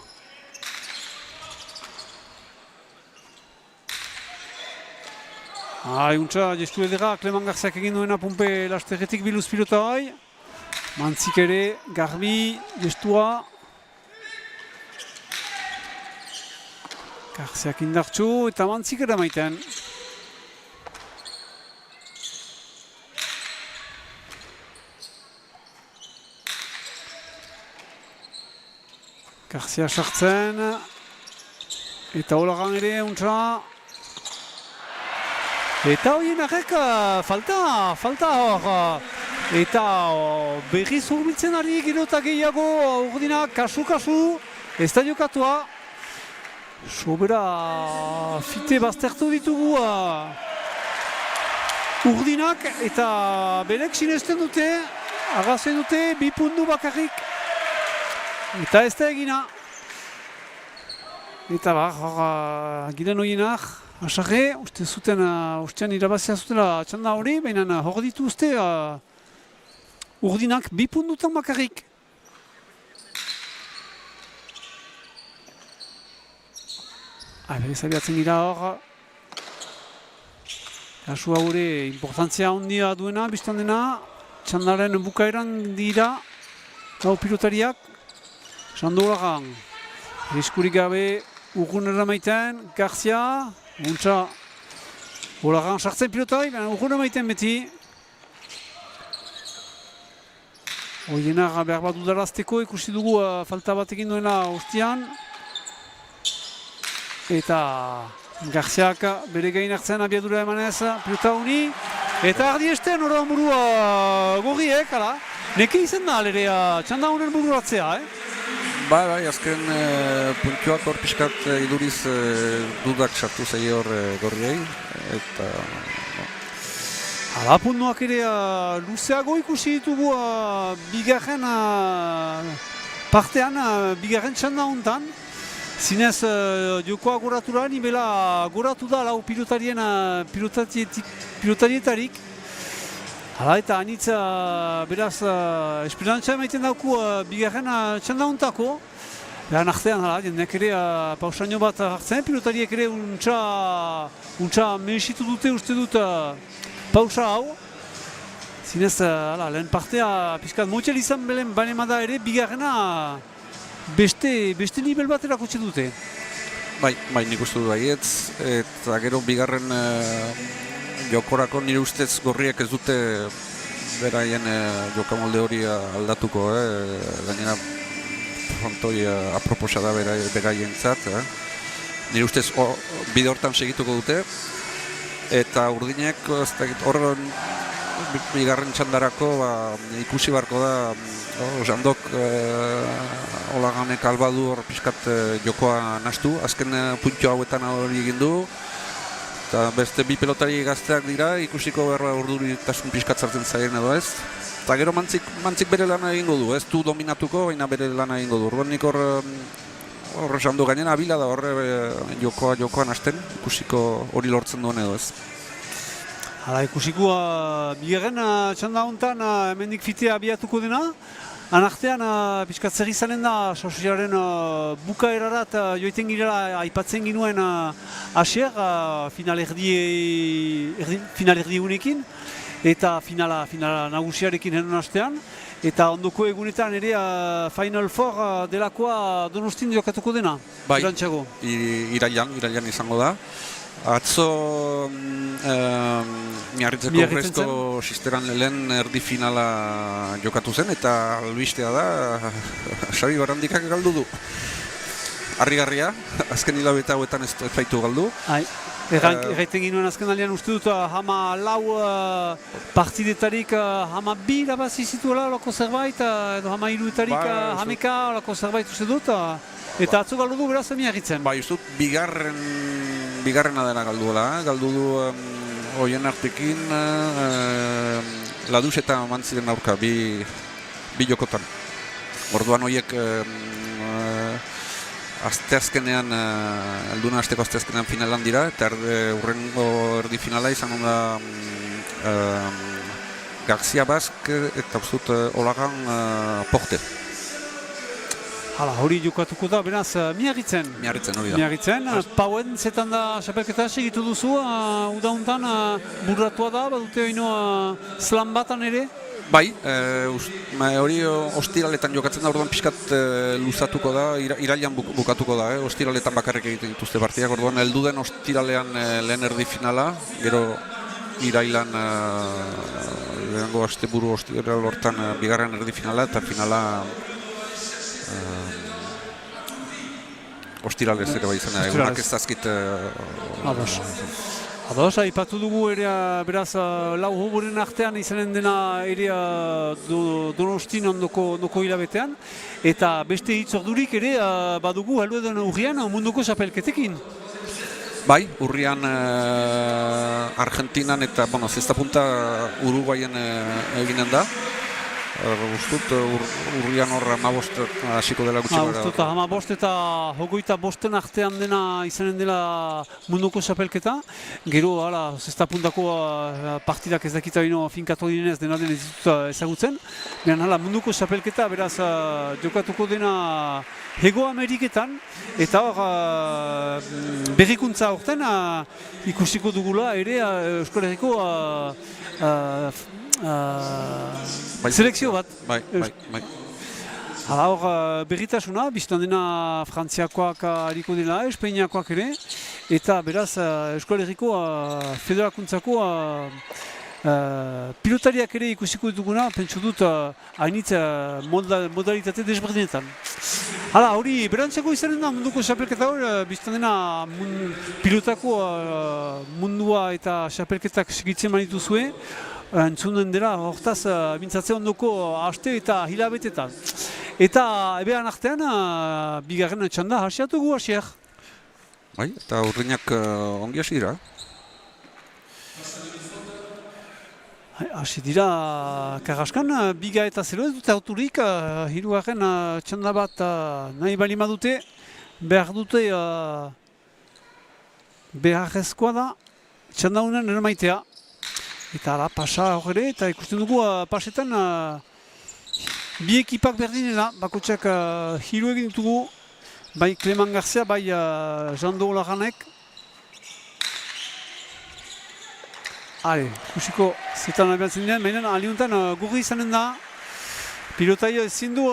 Eguntza, gestu edera, Kleman Garziak egin duena pumpe lasterretik biluz pilota bai. Mantzik ere, garbi, gestua. Garziak indartxu eta Mantzik ere maiten. Garzia sartzen. Eta Olagan ere, eguntza. Eta horien arrek falta hor. Eta berriz urbiltzen ari gero eta gehiago urdinak kasu, ez da jokatua. Sobera fite baztertu ditugu urdinak eta berek sinesten dute, arrazen dute, 2 puntu bakarrik. Eta ez da egina. Eta hor giren horienak, asarre, ustean irabazia zutela txanda hori, baina hor dituzte urdinak 2 puntutan bakarrik. Berez abiatzen gira hor. Kasu haure importantzia handia duena, biztan dena, txandaren bukaeran dira, gau pilotariak, Jando Ulagan, riskurik gabe urgun eramaiten, Garzia, untza, Ulagan sartzen pilotai, baina urgun eramaiten beti. Hoienak behar bat dudarazteko ikusi dugu falta bat egin duena ostian. Eta Garziak bere gain hartzen abiadura emanez pilota honi. Eta ardi esten hori burua gorriek, hala. Neke izen da alere txanda honen bururatzea, Bai, azken puntuak hor pixkat iduriz dudak sartu zei hor gorriei. Eta... Hala, puntuak ere luzeago ikusi ditugu bigarren partean, bigarren txanda hontan. Zinez, jokoa goratu da, nibela goratu da lau pilotarietarik. Hala, eta anitza beraz esperantza emaiten dauku bigarren txanda hontako. Behan artean, jendeak ere pausaino bat hartzen, pilotariek ere untxa mehesitu dute uste dut pausa hau. Zinez, lehen partea pixkat motxel izan banemada ere, bigarrena beste nivel bat erakutsi dute. Bai, nik uste dut baietz, eta gero bigarren jokorako nire ustez gorriak ez dute beraien jokamolde hori aldatuko, gainera frontoi aproposa da beraien zat. Nire ustez bide hortan segituko dute, eta urdinek hor bigarren txandarako ikusi barko da Jandok Olaganek albadu hor pixkat jokoa nastu, azken puntio hauetan hori egin du, eta beste bi pelotari gazteak dira, ikusiko berra urduritasun pixkat zartzen zaien edo ez. Eta gero mantzik bere lana egingo du, ez du dominatuko, baina bere lana egingo du. Orduan nik hor Jando gainen abila da hor jokoan hasten, ikusiko hori lortzen duen edo ez. Hala, ikusiko bigarren txanda honetan hemendik fitea abiatuko dena. Anartean, pixkat zer izanen da, sosiaren bukaerarat joiten girela aipatzen ginuen asier, final erdi unekin, eta finala nagusiarekin heron hastean. Eta ondoko egunetan ere Final Four delakoa Donostin jokatuko dena, bai, Irantxago. Irailan izango da. Atzo Miarritzeko Urrezko sisteran lehen erdi finala jokatu zen, eta albistea da Xabi Barandikak galdu du. Harrigarria, azken hilabete hauetan ez baitu galdu. Erraiten ginuen azken aldean uste dut hama lau partidetarik hama bi irabazi zituela olako zerbait, edo hama hiruetarik hameka olako zerbait uste dut, eta atzo galdu du beraz Miarritzen. Bai, uste dut bigarrena dena galduela, galdu du hoien artekin Laduz eta Mantziren aurka bi jokotan. Orduan horiek asteazkenean, alduna asteko asteazkenean finalan dira, eta urrengo erdi finala izango da Garcia Bask eta uztut Olagan Porte. Hala, hori jokatuko da, beraz, Miarritzen. Hori da. Miarritzen, pauen zetan da xapelketa segitu duzu, udauntan burratua da, badute oino slam batan ere? Bai, hori ostiraletan jokatzen da, orduan pixkat luzatuko da, irailan bukatuko da, ostiraletan bakarrik egiten dituzte partidak, orduan heldu den ostiralean lehen erdi finala, gero irailan lehenengo asteburu ostiral hortan bigarren erdi finala, eta finala ostiralez ere bai izan, egunak ez dazkit... Ados, aipatu dugu ere, beraz, lau hoboren artean izanen dena ere Donostin ondoko hilabetean, eta beste hitzordurik ere badugu heldueden urrian munduko xapelketekin. Bai, urrian Argentinan eta, zesta punta Uruguayen eginen da. Guztut urrian hor 15 hasiko dela gutxi gara. Guztut 15 eta 25 artean dena izanen dela munduko xapelketa. Gero, zesta puntako partidak ez dakita finkatu dinez dena den ez ditut ezagutzen. Beran munduko xapelketa, beraz, jokatuko dena Hego Ameriketan, eta hor berrikuntza horten ikusiko dugula ere Euskal Herriko selekzio bat. Bai. Hala hor berritasuna, biztan dena Frantziakoak hariko dela, Espainiakoak ere, eta beraz Euskal Herriko federakuntzako pilotariak ere ikusiko duguna, pentsu dut hainitz modalitate desberdinetan. Hala, hori berantzeko izanen da munduko xapelketa hor, biztan dena pilotako mundua eta xapelketak segitzen manitu zuen, entzunen dela, hortaz, bintzatzen ondoko haste eta hilabetetan. Eta ebean artean, bigarren txanda hasiatugu hasiak. Bai, eta urriñak ongi hasi dira. Hasi dira Karraskan, biga eta zelo ez dute auturik, hirugarren txanda bat nahi bali madute, behar dute beharrezkoa da txanda honen ermaitea. Eta pasa horre, eta ikusten dugu pasetan bi ekipak berdinela, bakotxak hiru egin dutugu, bai Cleman Garcia, bai Jando Olaganek. Ikusiko zetan abiatzen diren, baina aliuntan gurri izanen da. Pilotaio ezin du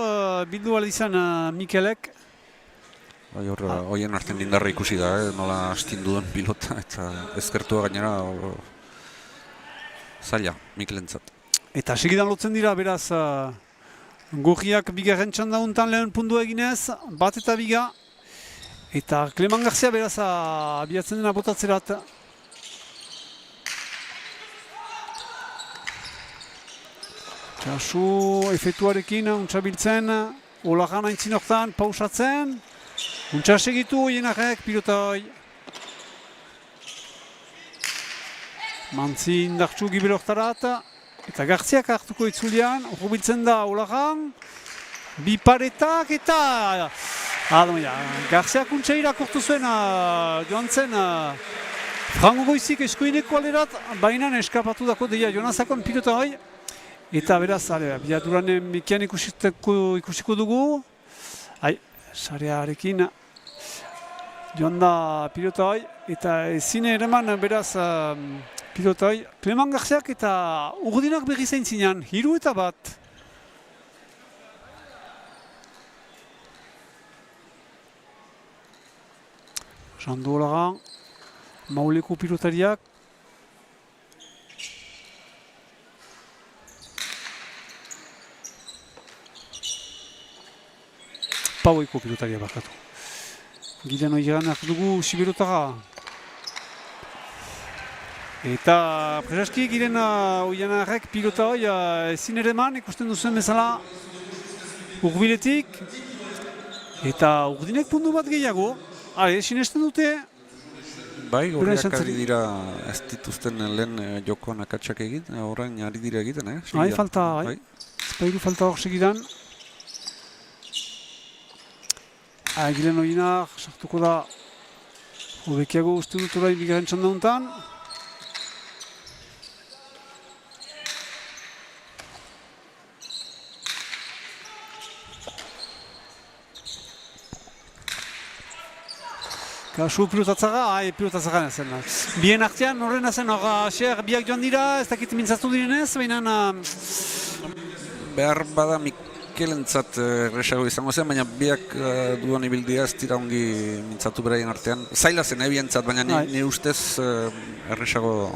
bildu izan Mikelek. Bai, hoien artean indarra ikusi da, nola astindu duen pilota, eta ezkertua gainera zaila, Mikelentzat. Eta segidan lotzen dira, beraz, gurriak bigarren txanda untan lehen puntua eginez, bat eta biga. Eta Cleman Garcia beraz abiatzen dena botatzerat. Kasu efektuarekin untxabiltzen, Olagan aintzin hortan pausatzen. Untxa segitu hienarek pilotoi. Mantzi indartxu gibel hortarat. Eta Garziak hartuko itzulian, urbiltzen da Olagan. Bi paretak eta... Garziak untxa irakortu zuen joan zen Frango Goizik eskuineko alerat, baina eskapatu dako deia Jonazakon pilotoi. Eta beraz, biaturan mikian ikusiko dugu. Sarearekin joan da pilotoi. Eta ezin ereman beraz pilotoi. Cleman Garziak eta urdinak berri zein zinean, 3-1. Jando Olagan, Mauleko pilotariak. Paueko pilotaria bakatu. Gidean oigeran hartu dugu Sibirotara. Eta presaski giren oianarrek pilota hoi ezin ere eman, ikusten duzen bezala urbiletik. Eta urdinek puntu bat gehiago. Sinesten dute. Bai, horreak ari dira ez dituzten lehen jokoan akatsak egiten, horrein ari dira egiten, Falta, Espairu falta hor segidan. Gilen oinar, sartuko da hobekiago uste dut orain bigarren txanda honetan. Kasu pilotatzaga, pilotatzaga zen. Bien artean horren zen, biak joan dira, ez dakit mintzatu direnez, baina... Behar bada Mikelentzat erresago izango zen, baina biak duan ibildia ez dira ongi mintzatu beraien artean. Zaila zen bientzat, baina ni ustez erresago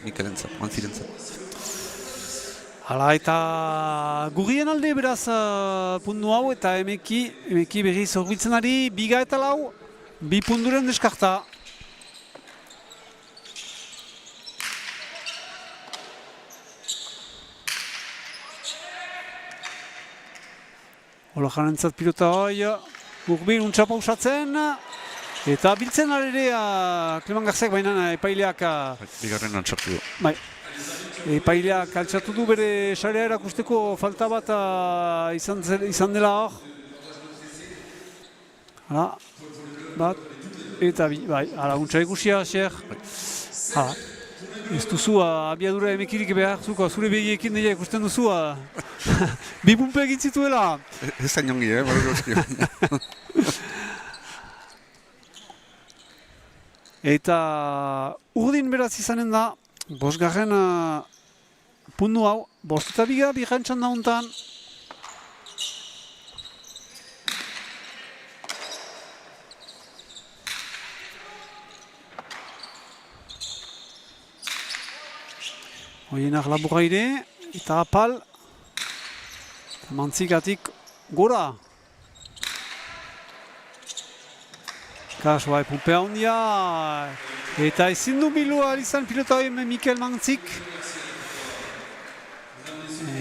Mikelentzat, Mantzirentzat. Hala, eta gurrien alde beraz puntu hau eta emeki berriz horbitzen ari, biga eta lau, 2 punturen deskarta. Olaganentzat pilota hoi, urbil untxa pausatzen, eta biltzen ere Cleman Garziak baina epaileak... Bigarren antzartu du. Bai. Epaileak altxatu du bere sarea erakusteko falta bat izan dela hor. Hala, bat, eta bi, bai, hala, untxa ikusia, xer. Hala, ez duzu abiadura emekirik behar zuko, zure begiekin deia ikusten duzu. 2 punpe egin zituela. Ez zain ongi, barurozki. Eta urdin beraz izanen da, 5. puntu hau, 5 eta biga, bigarren txanda honetan. Hoienak laburra ere, eta apal, mantzikatik gora. Kasu, pumpea hondia, eta ezin du bilua izan pilota hori Mikel Mantzik.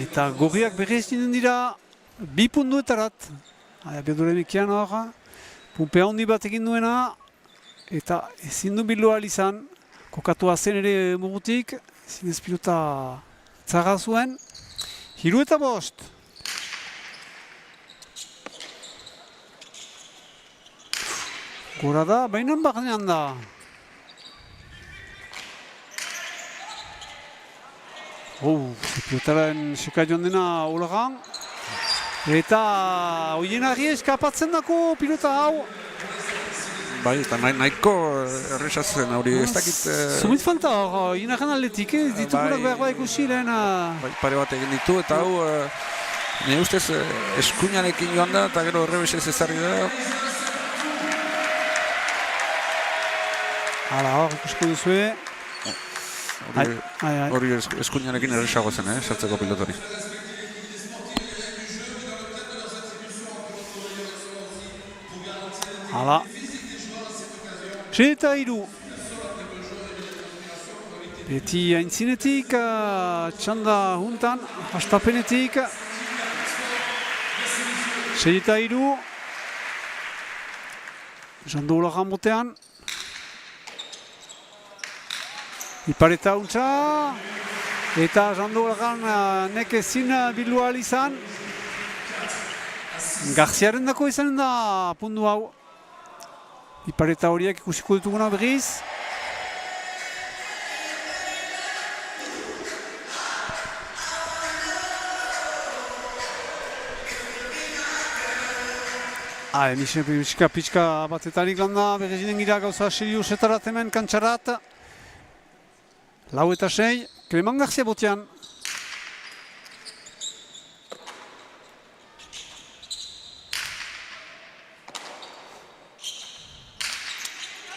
Eta gorriak berriz ginen dira 2 puntuetarat. Abiadura emekian hor, pumpea hondi bat egin duena, eta ezin du bilua izan, kokatua zen ere mugutik, zinez pilota txarra zuen. 3-5. Gora da, baina barnean da. Pilotaren seka joan dena Olagan. Eta Oienarri eskapatzen dako pilota hau. Bai, eta nahiko erresatzen hori ez dakit... Zumit falta hor, Oienarren aldetik, ditugunak behar bat ikusi lehen... Bai, pare bat egin ditu eta hau... Nire ustez eskuinarekin joan da eta gero errebesez ezarri da. Hala hor, ikusiko duzue. Hori eskuinarekin erresago zen, sartzeko pilotori. Hala. 6-3. Beti aintzinetik, txanda juntan, hastapenetik. 6-3. Jando Ulagan botean. Ipareta untza. Eta Jando Ulagan nek ezin bildu ahal izan. Garziaren dako izanen da pundu hau. Ipareta horiek ikusiko dituguna berriz. Michel pixka batetarik landa, berrezinen gira gauza seriosetarat hemen kantxarat. 4-6, Clement Garzia botean.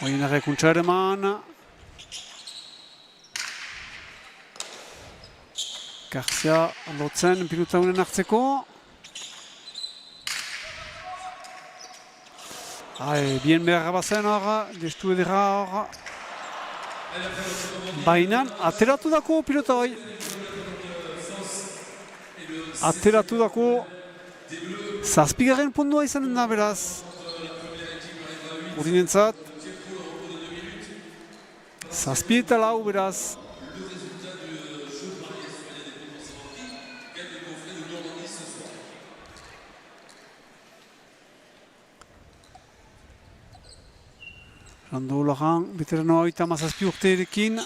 Oienarrek untsa ereman. Garzia lotzen pilota honen hartzeko. Bien beharra bazen hor, destu edera hor. Baina, ateratu dako pilota hoi. Ateratu dako. Zazpigarren pundua izanen da beraz. Urdinentzat. Zazpi eta lau beraz. Jando Ulagan, veterano 37 urterekin.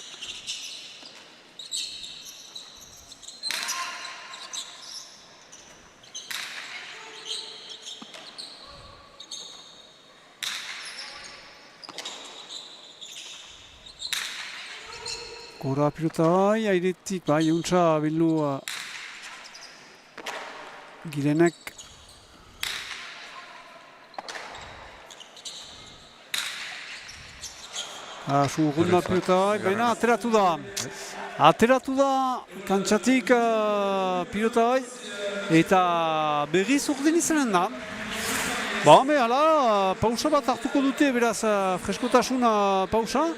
Gora pilota bai, airetik bai, untsa bildu Girenek. Surgunda pilota bai, baina ateratu da. Ateratu da kantxatik pilota bai, eta berriz urdin izanen da. Hala, pausa bat hartuko dute, beraz, freskotasun pausa.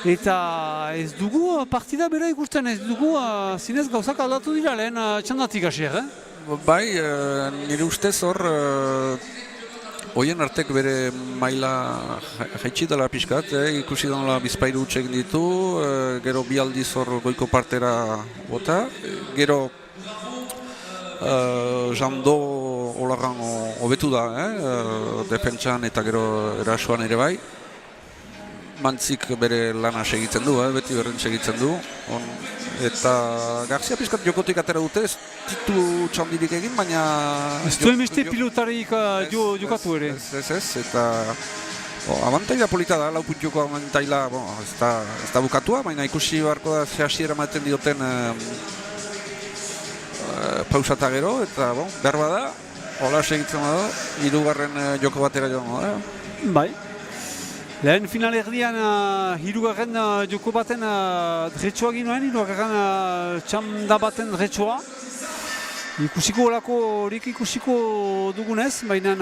Eta ez dugu partida bera ikusten, ez dugu zinez gauzak aldatu dira lehen txandatik hasier, Bai, nire ustez hor, Oienartek bere maila jaitsi dela pixkat, ikusi dela bizpairu utxek ditu, gero bi aldiz hor goiko partera bota, gero Jando Ulagan hobetu da, defentsan eta gero erasoan ere bai. Mantzik bere lana segitzen du, beti berren segitzen du. Eta Garzia pixkat jokotik atera dute, ez ditu txandirik egin, baina... Ez duen beste pilotarik jokatu ere. Ez, eta... Abantaila polita da, lau puntioko abantaila, ez da bukatua, baina ikusi beharko da zehasiera maten dioten pausata gero, eta behar bada, hola segitzen bada, hirugarren joko batera joan da. Bai. Lehen final erdian hirugarren joko baten dretsoa ginoen, hirugarren txanda baten dretsoa. Ikusiko olako horik ikusiko dugunez, baina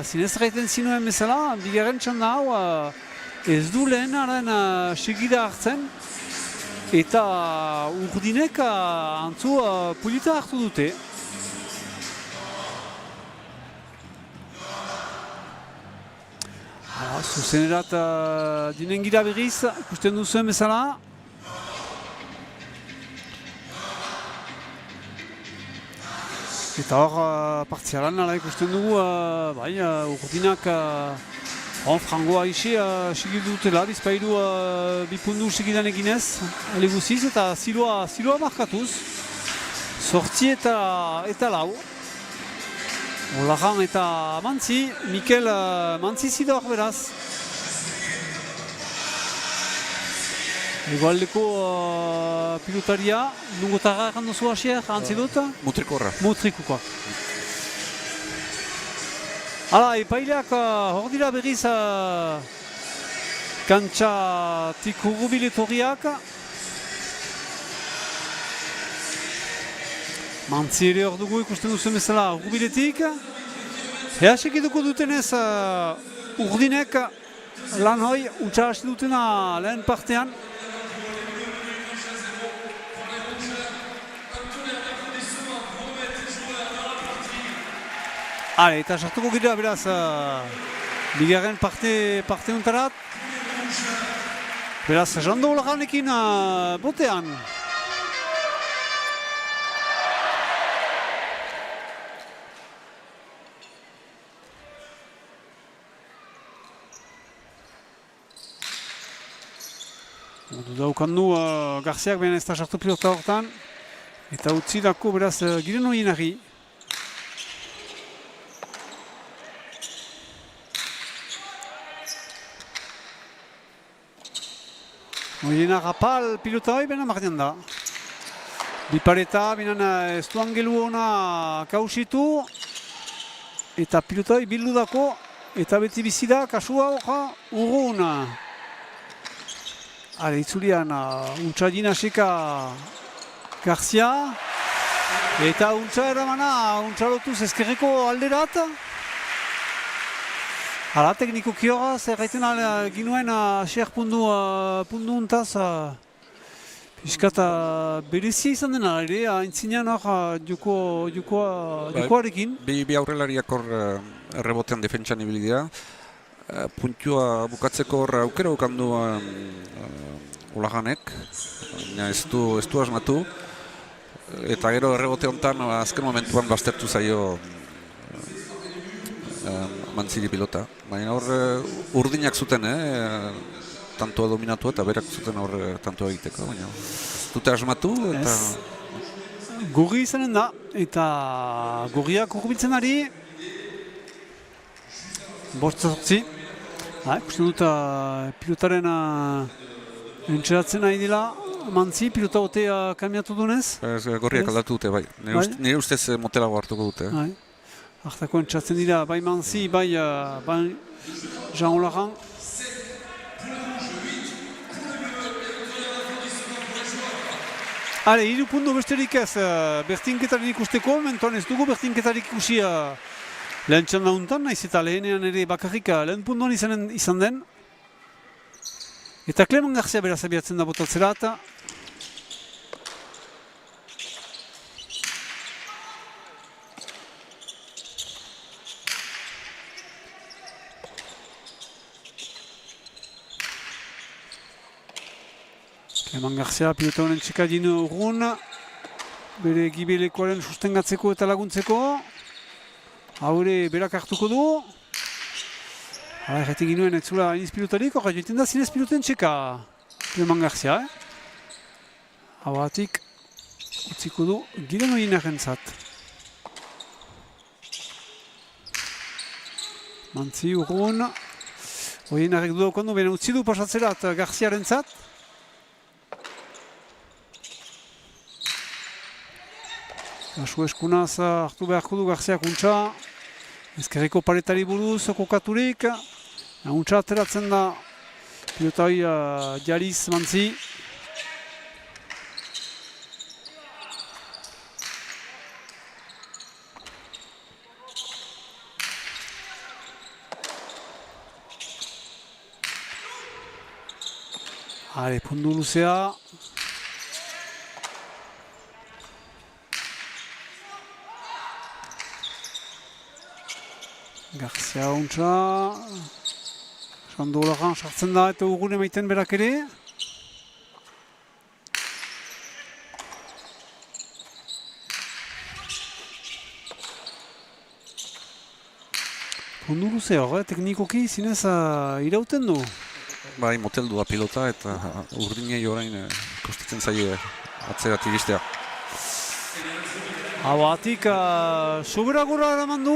zinez gaiten zinuen bezala, bigarren txanda hau ez du lehenaren segida hartzen, eta urdinek antzu pulita hartu dute. Zuzenerat dinen gira berriz, ikusten duzuen bezala. Eta hor partzialan ikusten dugu, urdinak frangoa isi segidu dutela, bizpailu bipundu segidan eginez, guziz eta ziloa markatuz. Sortzi eta lau. Olajan eta Mantzi, Mikel Mantzi zidor beraz. Egoaldeko pilotaria, nungotarra ekan duzu hasier, antzi dut? Mutrikuarra. Mutrikukoa. Hala, epaileak hor dira berriz kantxatik hurbil etorriak. Mantzi ere hor dugu ikusten duzen bezala hurbiletik. Easek eduko dutenez urdinek lan hoi utxa hasi dutena lehen partean. Eta sartuko gira beraz bigarren parte untarat. Beraz, Jando Olajanekin botean. Daukandu Garziak behan ez da sartu pilota hortan. Eta utzi dako beraz giren hoienari. Hoiena rapal pilota hoi bena mardian da. Bipareta binen ez duan gelu hona kausitu. Eta pilota hoi bildu dako. Eta beti bizida kasua hoja urrun. Itzulian untsa dinasika Garzia. Eta untsa eramana untsa lotuz ezkerreko alderat. Hala, teknikoki horaz, erraiten ginuen xer pundu untaz piskat berezia izan dena, ere, haintzinean jokoarekin. Bi aurrelariak hor errebotean defentsan ibili dira. Puntua bukatzeko hor aukera ukandu Olajanek, baina ez du asmatu. Eta gero errebote honetan azken momentuan baztertu zaio Mantziri pilota. Baina hor urdinak zuten, tantoa dominatu eta berak zuten hor tantoa egiteko. Baina dute asmatu eta... Gorri izanen da, eta gorriak urbiltzen ari. Bost zortzi. Ikusten dut pilotaren entxeratzen nahi dela. Mantzi, pilota botea kamiatu dunez. Gorriak aldatu dute, bai. Nire ustez motelago hartuko dute. Artako entxeratzen dira, bai Mantzi, bai Jean Olajan. Hale, 3 puntu besterik ez bertinketarik ikusteko, mentoan ez dugu bertinketarik ikusi lehen txanda untan, naiz eta lehenean ere bakarrik lehen puntuan izan den. Eta Clement Garzia beraz abiatzen da botatzera eta Clement Garzia pilota honen txekadin urrun, bere gibelekoaren sustengatzeko eta laguntzeko. Haure berak hartuko du. Erretik ginuen ez zula iniz pilotarik, horra joiten da zinez piloten txeka Clement Garzia. Hauatik utziko du giren hoienaren zat. Mantzi urrun. Hoienarek du daukandu, bena utzi du pasatzerat Garziaren zat. Kasu eskunaz hartu beharko du Garziak untxa. Ezkerreko paretari buruz kokaturik. Untxa ateratzen da pilota hoi jariz Mantzi. Hale, pundu luzea. Garzia untxa. Jando Olajan sartzen da eta urgune maiten berak ere. Pundu luzea hor, teknikoki zinez irauten du. Bai, moteldu da pilota eta urdinei orain kostatzen zaio atzerat iristea. Hauatik sobera gora eraman du.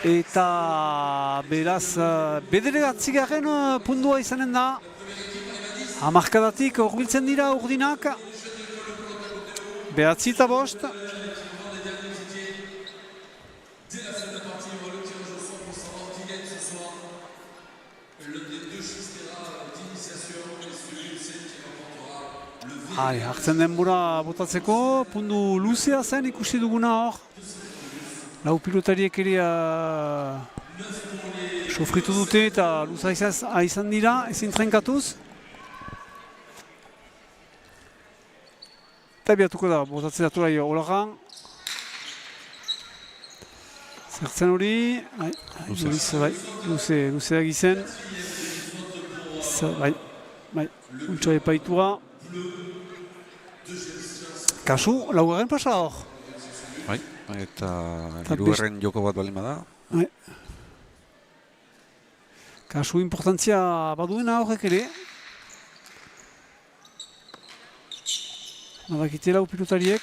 Eta beraz, bederatzigarren puntua izanen da. Hamarkadatik hurbiltzen dira urdinak. 9-5. Hartzen denbora botatzeko, puntu luzea zen ikusi duguna hor. Lau pilotariek ere sofritu dute eta luza izan dira, ezin trenkatuz. Eta biatuko da, botatzen datu lai olagan. Zertzen hori, luzea gizen. Bai, untsa epaitua. Kasu, laugarren pasa hor. Bai, eta hirugarren joko bat balima da. Kasu importantzia baduena horrek ere. Badakite lau pilotariek.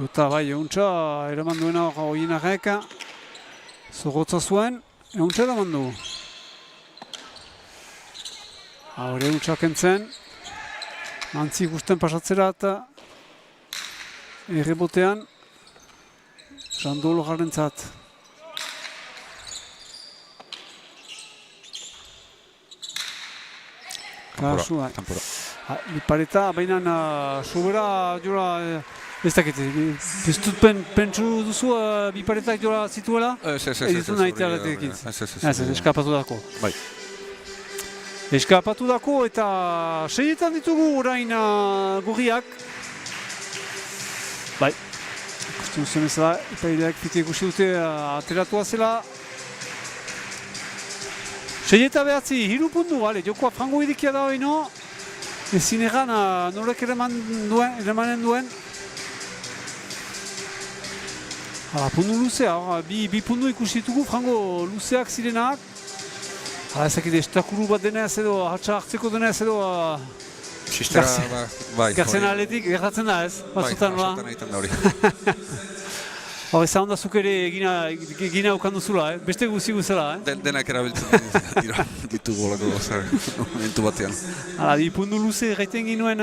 Eta bai, euntza eraman duena hor oienarrek. Zorrotza zuen, euntza eraman du. Hore untsak entzen, mantzi ikusten pasatzera eta errebotean Jandolo jarrentzat. Kasu, pareta, baina sobera jola, ez dakit, ez dut pentsu duzu biparetak jola zituela? Ez dut nahi tearetekin. Ez, eskapatu dako. Bai. Eskapatu dako eta seietan ditugu orain gorriak. Bai, ikusten zuen ez da, epaileak fite ikusi dute ateratua zela. Seieta behatzi, 3 puntu, jokoa frango idikia da hori no. Ezin egan norek eremanen duen. Puntu luzea, bi puntu ikusi ditugu frango luzeak zirenak. Ezakide, estakuru bat denez edo, hatsa hartzeko denez edo... Garzen aletik gertatzen da ez? Batzutan egiten da hori. Hor, ezan da zuk ere egina aukan duzula, beste guzi guzela. Denak erabiltzen ditugu olako momentu batean. Bi puntu luze gaiten ginuen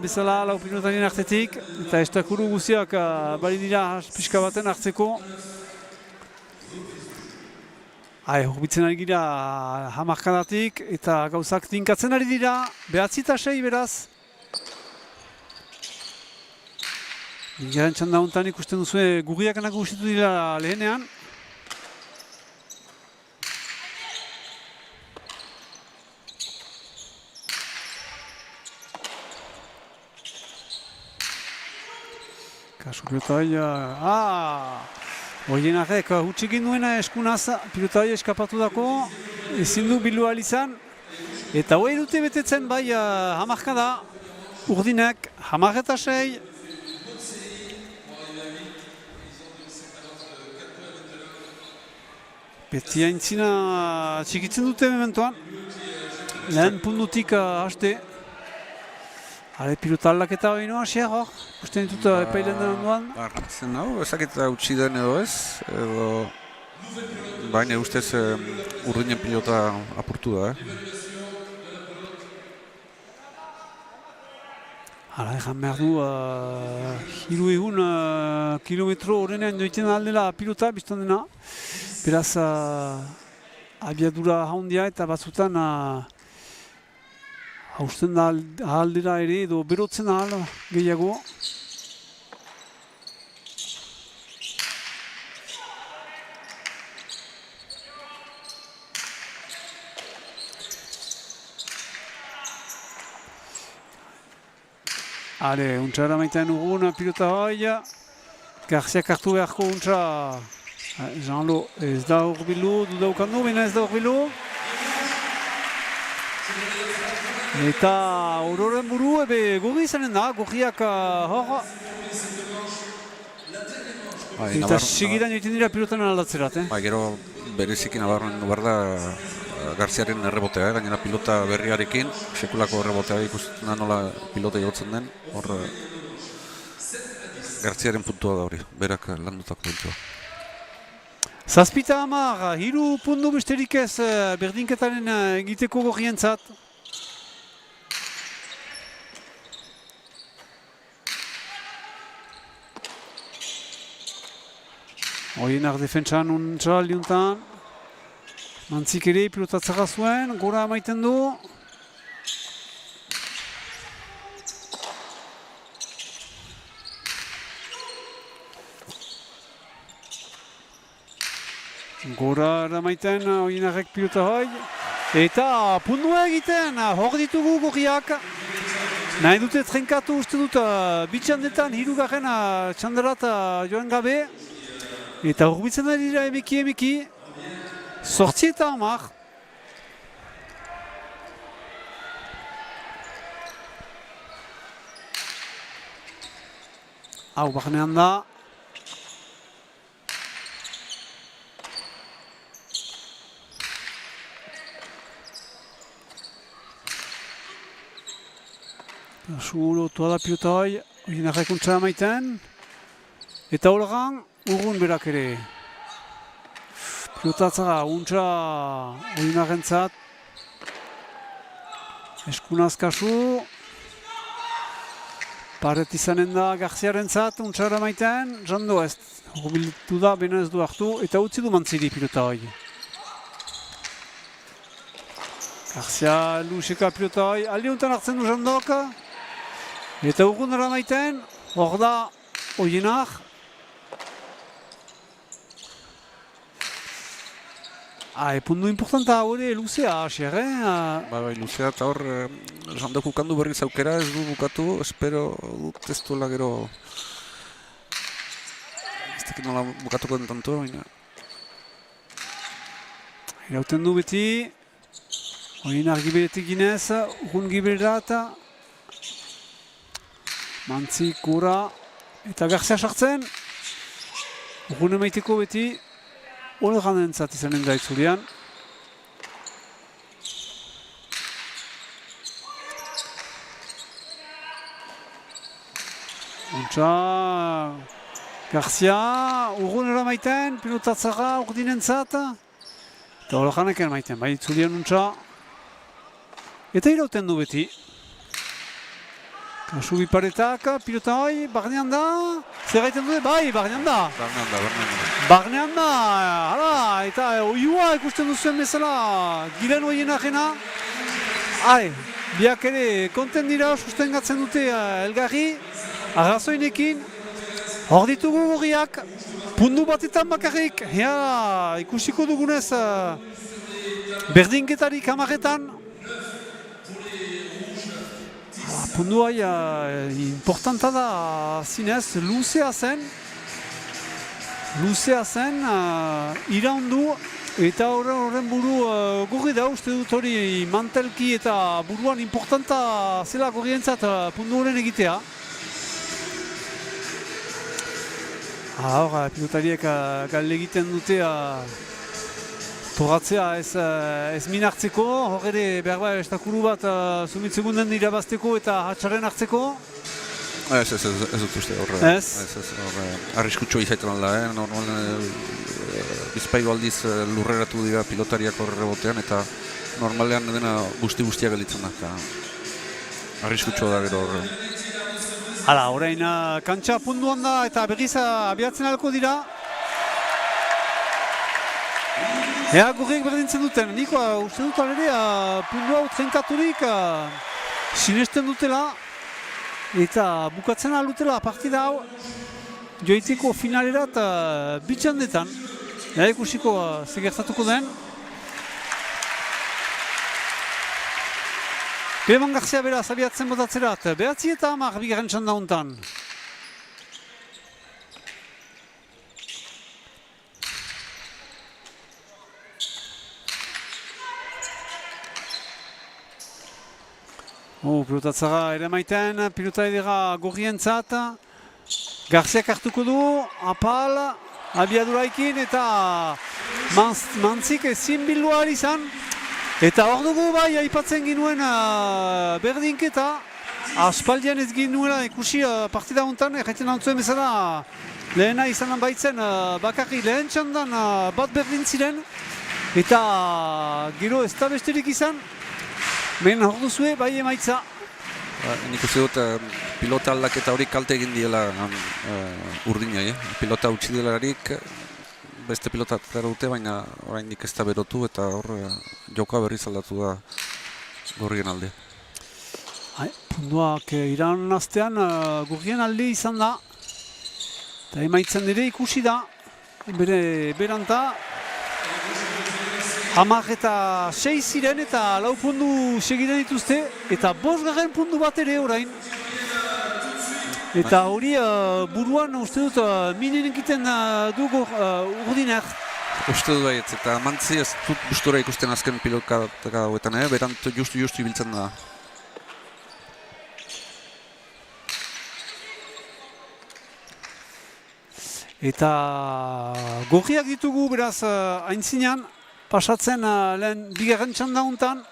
bezala lau pinotarien artetik, eta estakuru guziak bali dira pixka baten hartzeko. Horbitzen ari gira hamarkadatik eta gauzak tinkatzen ari dira, 9-6 beraz. Garen txanda honetan ikusten duzu gurriak nagusitu dira lehenean. Kasu pilotaia, Oienarrek hutsik duena eskunaz pilotai eskapatu dako, ezin du bildu izan. Eta hori dute betetzen bai hamarkada, urdinek, 10-6. Beti haintzina txikitzen dute mementoan. Lehen puntutik haste. Pilota aldaketa hori noa, xer hor? Usten ditut epailen den onduan? Arratzen hau, ezaketa utzi den edo ez, edo... Baina ustez urdinen pilota apurtu da, Hala, egan behar du, 300 kilometro horrenean joiten aldela pilota, biztan dena. Beraz, abiadura haundia eta batzutan hausten da aldera ere edo berotzen ahal gehiago. Untsa eramaitean ugun pilota hoia. Garziak hartu beharko untsa. Jean-Lo ez da horbilu, du daukandu, baina ez da horbilu. Eta ororen buru, gorri izanen da, gorriak hor. Eta segidan joiten dira pilotan aldatzerat. Gero berezikin abarren dubar da Garziaren errebotea, gainera pilota berriarekin, sekulako errebotea ikusten da nola pilota jotzen den. Gartziaren puntua da hori, berak landutako puntua. Zazpita hamar, 3 puntu besterik ez berdinketaren egiteko gorrientzat. Oienak defentsan untsa aldiuntan. Mantzik ere pilotatzera zuen, gora emaiten du. Gora eramaiten Oienarrek pilota hoi. Eta pundua egiten, hor ditugu gorriak. Nahi dute trenkatu uste dut bitxandetan hirugarren txandarat joan gabe. Eta horbitzen ari dira emeki. 8 eta 10. Hau barnean da. Sugulo toda da pilota hoi, Oienarrek untsa emaiten. Eta holgan, urrun berak ere. Pilotatzara untsa Oienarrentzat. Eskunaz kasu. Paret izanen da Garziarentzat untsa emaiten. Jando ez, hurbiltu da, bena ez du hartu. Eta utzi du Mantziri pilota hoi. Garzia luseka pilota hoi. Aldi untan hartzen du Jandok. Eta urrun eramaiten, hor da Oienar. Puntu importanta hori luzea, Asier, Bai, luzea eta hor, Jandok ukandu berriz aukera, ez du bukatu, espero dut ez duela gero... Ez dakit nola bukatuko den tanto, baina... Irauten du beti, Oienar giberetik ginez, urrun giberera eta... Mantzik, gora, eta Garzia sartzen. Urrun emaiteko beti, hori ganentzat izanen da itzulian. Untsa, Garzia, urrun eramaiten, pilotatzara urdinentzat. Eta hori ganeken maiten, bai itzulian untsa. Eta irauten du beti. Kasu biparetak, pilota hoi, barnean da, zer gaiten dute? Bai, barnean da. Barnean da, hala, eta oiua ikusten duzuen bezala, Gilen Oienarrena. Biak ere, konten dira, sustengatzen dute elgarri, arrazoinekin. Hor ditugu gorriak, pundu batetan bakarrik, ikusiko dugunez, berdinketarik hamarretan. Pundu hai importanta da zinez, luzea zen, iraundu eta horren buru gorri da uste dut hori mantelki eta buruan importanta zela gorrientzat pundu horren egitea. Hor, pilotariek galde egiten dute torratzea ez min hartzeko, hor ere behar estakuru bat sumitzegunden irabazteko eta hatxaren hartzeko. Ez dut uste horre. Arriskutsua izaiten alda, normalen bizpailu aldiz lurreratu dira pilotariak horre botean eta normalean dena guztiak gelditzen da. Arriskutsua da gero horre. Hala, orain kantxa punduan da eta berriz abiatzen alko dira. Ea gorriek berdintzen duten, niko uste dut alere pundu hau trenkaturik sinesten dutela eta bukatzen alutela partida hau joiteko finalerat bitxandetan. Ea ikusiko zegertatuko den. Beman Garzia beraz abiatzen botatzerat, 9 eta 10 bigarren txanda hontan. Pilotatzara ere maiten, pilota edera gorrientzat. Garziak hartuko du, apal, abiaduraikin eta Mantzik ezin bildua izan. Eta hor dugu bai, aipatzen ginuen berdinketa. aspaldian ez ginen nuela ikusi partida honetan, erraiten antzuen bezala lehena izanan baitzen bakarri lehen txandan bat berdin ziren eta gero ez da besterik izan, behen hor duzue bai emaitza. Nik uste dut pilota aldaketa hori kalte egin diela urdinai, pilota utzi delarik beste pilota atera dute, baina oraindik ez da berotu eta hor joka berriz aldatu da gorrien alde. Puntuak iran astean gorrien alde izan da eta emaitzen ere ikusi da bere beranta 10 eta 6 ziren eta 4 puntu segiren dituzte eta 5 puntu bat ere orain. Eta hori buruan uste dut minen egiten dugu urdinak. Uste dut baietz, eta mantzi ez dut gustora ikusten azken pilotka hauetan, berant justu ibiltzen da. Eta gorriak ditugu beraz aintzinean, pasatzen lehen bigarren txanda honetan,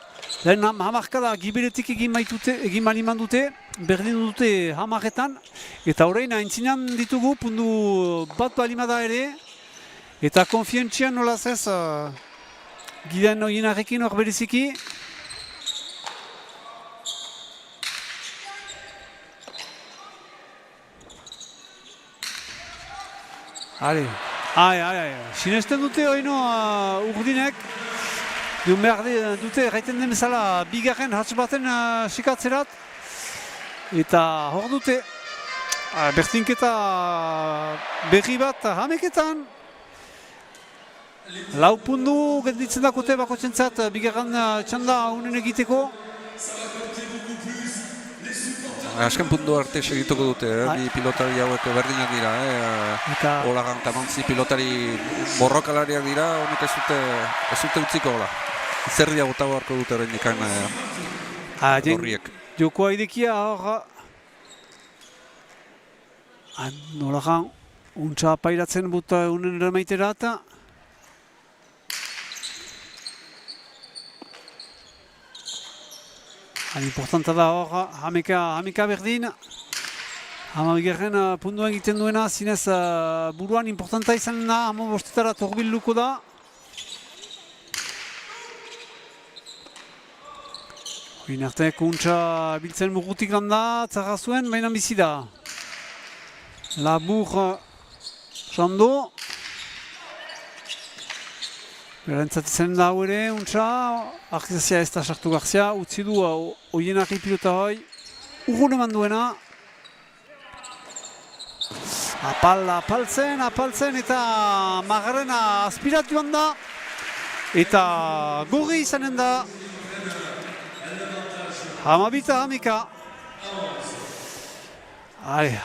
lehen hamarkada giberetik egin baliman dute, berdin dute hamarretan, eta orain aintzinean ditugu puntu bat balimada ere, eta konfientzian nolaz ez giden oienarekin hor bereziki. Sinesten dute oino urdinek, dion behar dute gaiten den bezala bigarren hatz baten sikatzerat, eta hor dute bertinketa berri bat hameketan. 4 puntu gelditzen dakote bakotzentzat bigarren txanda honen egiteko. Azken puntu arte segituko dute, bi pilotari hauek berdinak dira. Olagan eta Mantzi pilotari borrokalariak dira, honek ez dute utziko hola. Zerria gota beharko dute horrein ikan gorriek. Joko haidekia hor, Olagan untsa pairatzen buta unen eramaitera eta importanta da hor, hameka berdin. Hamabigarren puntua egiten duena, zinez buruan importanta izan da, hamabostetara torbilduko da. Hoin arte kuntza biltzen mugutik landa,tzarra zuen, baina bizi da. Labur Sando. Berentzat izan da hau ere, untsa, arkizazia ez da sartu garzia, utzi du oienarri pilota hoi, urgun eman duena. Apaltzen eta magarrena aspiratuan da, eta gorri izanen da. Hamabita hamika.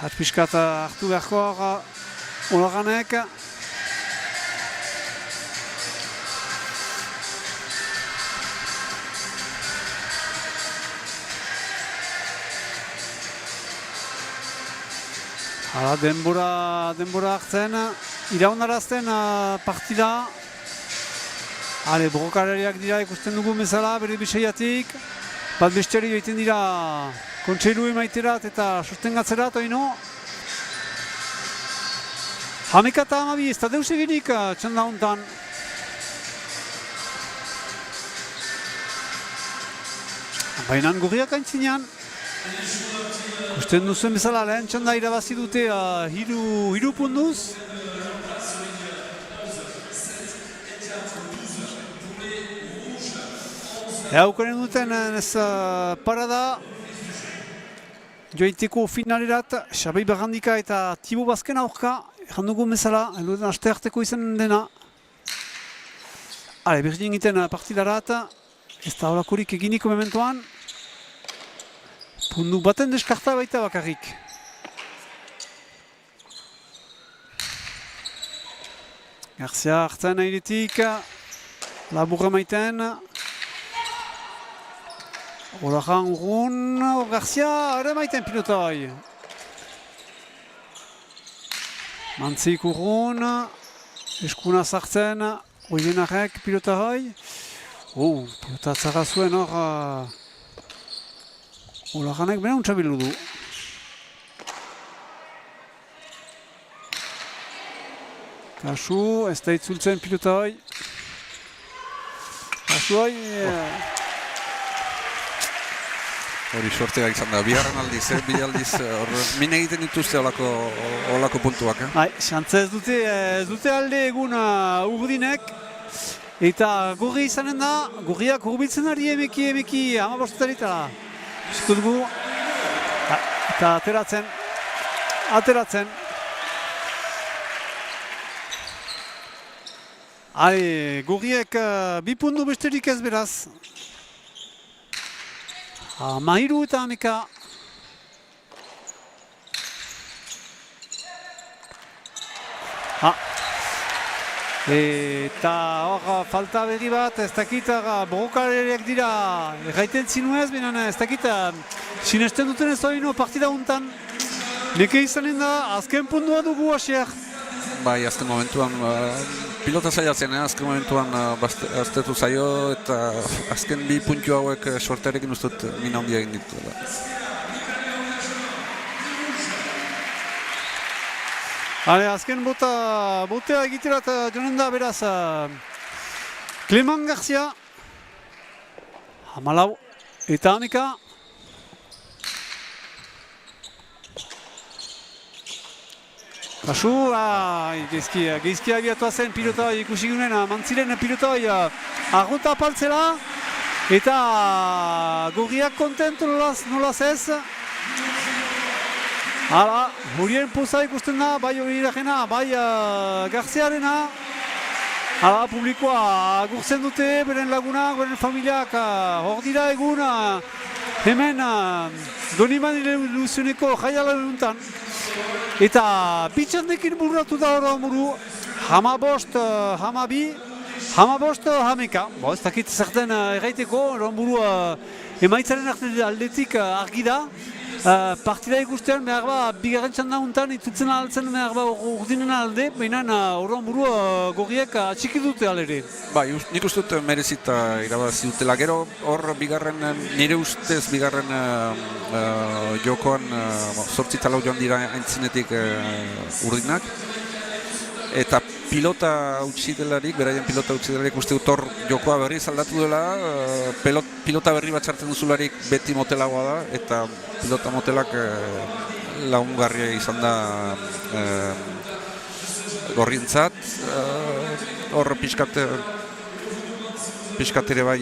Atpiskat hartu beharko Olaganek. Denbora hartzen, iraunarazten partida. Brokalariak dira ikusten dugu bezala, bere bisaiatik. Bat bestiari egiten dira kontseilu emaiterat eta sustengatzerat, oino. Hameka eta hamabi, ez da deus eginik txanda honetan. Baina gorriak aintzinean. Ikusten duzuen bezala lehen txanda irabazi dute hiru puntuz. Haukaren duten ez parada joaiteko finalerat Xabai Berrandika eta Tibo Bazken aurka erran dugu bezala, eluden aste harteko izan dena. Berdin egiten partidarat, ez da holakorik eginiko mementoan. Puntu baten deskarta baita bakarrik. Garzia hartzen airetik, laburra maiten. Olagan urrun, Garzia ere maiten pilota hoi. Mantzik urrun, eskuna zartzen, oienarek pilota hoi. Pilota atzara zuen hor. Olajanek bera untxabilu du. Kasu, ez da itzultzen pilota hoi. Kasu hoi... Hori sortea izan da, biharren aldiz, bi aldiz, min egiten dituzte olako puntuak. Bai, xantza ez dute alde egun urdinek, eta gorri izanen da, gorriak hurbiltzen ari emeki amabostetaritara. Ziko dugu, eta ateratzen. Gorriek bi puntu besterik ez beraz. Mahiru eta ameka. Eta hor falta berri bat, ez dakit borrokareak dira erraiten zinuez, binen ez dakit sinesten duten ez hori partida untan. Neke izanen da, azken puntua dugu hasier. Bai, azken momentuan pilota zailatzen, azken momentuan aztetu zaio eta azken bi puntu hauek sortearekin ustut min handia egin ditu. Azken botea egiterat jonen da beraz Cleman Garcia, Hamalau eta Amika. Kasu, geizki abiatua zen pilota ikusi gunen, mantziren pilota argunta apaltzela eta gorriak kontentu nolaz ez. Hala, horien poza ikusten da, bai hori iragena, bai Garziarena. Hala, publikoa agurtzen dute, beren lagunak, beren familiak hor dira egun hemen Doniman Iluzioneko jaialaren untan. Eta bitxandekin burratu da hori amuru, hamabost, hamabi, hamabost, hameka. Ez dakit zerten erraiteko, hori amuru emaitzaren aldetik argi da. Partida ikustean behar ba, bigarren txanda untan itutzen altzen behar ba urdinen alde, baina hori amuru gorriek atxiki dute alere. Bai, nik uste dut merezita irabazi dutela. Gero hor bigarren, nire ustez bigarren jokoan 8-4 joan dira aintzinetik urdinak. Eta pilota utzi delarik, beraien pilota utzi delarik uste dut hor jokoa berriz aldatu dela, pilota berri bat sartzen duzularik beti motelagoa da, eta pilota motelak lagungarria izan da gorrientzat. Hor pixkat ere bai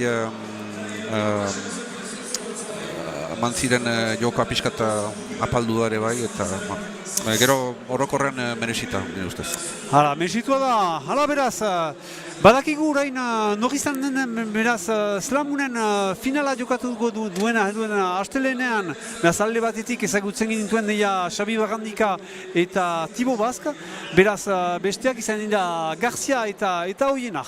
mantziren jokoa pixkat apaldu da ere bai, eta gero orokorren merezita, nire ustez. Hala, merezitua da, hala beraz, badakigu orain nogizan den beraz Slamunen finala jokatuko duena astelenean, beraz alde batetik ezagutzen gintuen deia Xabi Barrandika eta Tibo Bask, beraz besteak izan dira Garcia eta hoienak.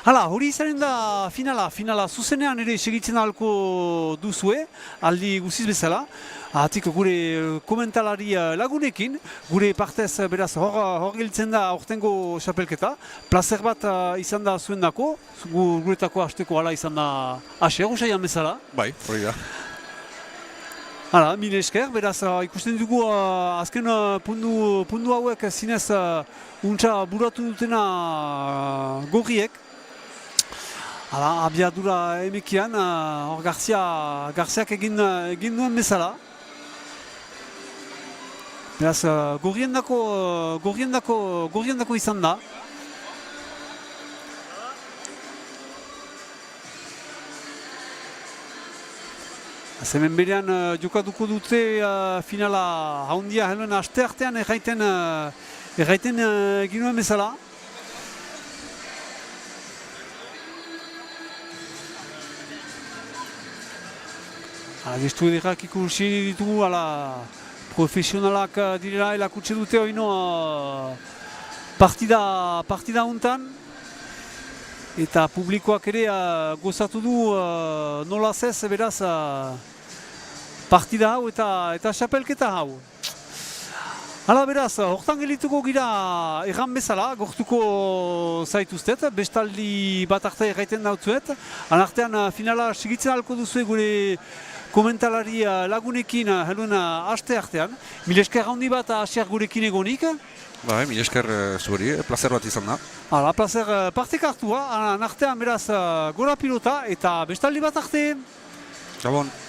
Hala, hori izanen da finala zuzenean ere segitzen ahalko duzue, aldi guziz bezala. Atik gure komentalari lagunekin, gure partez beraz hor giltzen da aurtengo xapelketa. Plazer bat izan da zuen dako, guretako hasteko hala izan da ase, usaian bezala. Bai, hori da. Hala, mile esker, beraz ikusten dugu azken pundu hauek zinez untxa buratu dutena gorriek. Hala, abiadura emekian, hor Garziak egin duen bezala. Beraz, gorriendako izan da. Hemen berean jokatuko dute finala haundia heluen aste artean erraiten ginuen bezala. Gestu ederrak ikusi ditugu, profesionalak direla elakutse dute oino partida untan. Eta publikoak ere gozatu du nolaz ez beraz partida hau eta xapelketa hau. Hala beraz, hortan gelituko gira erran bezala, gortuko zaituztet, bestaldi bat arte erraiten dautzuet. Artean finala segitzen alko duzu gure komentalari lagunekin heluen aste artean. Mil esker handi bat asiak gurekin egonik. Bai, mil esker zuri, placer bat izan da. Hala, placer partek hartua, artean beraz gora pilota eta bestaldi bat arte. Gabon.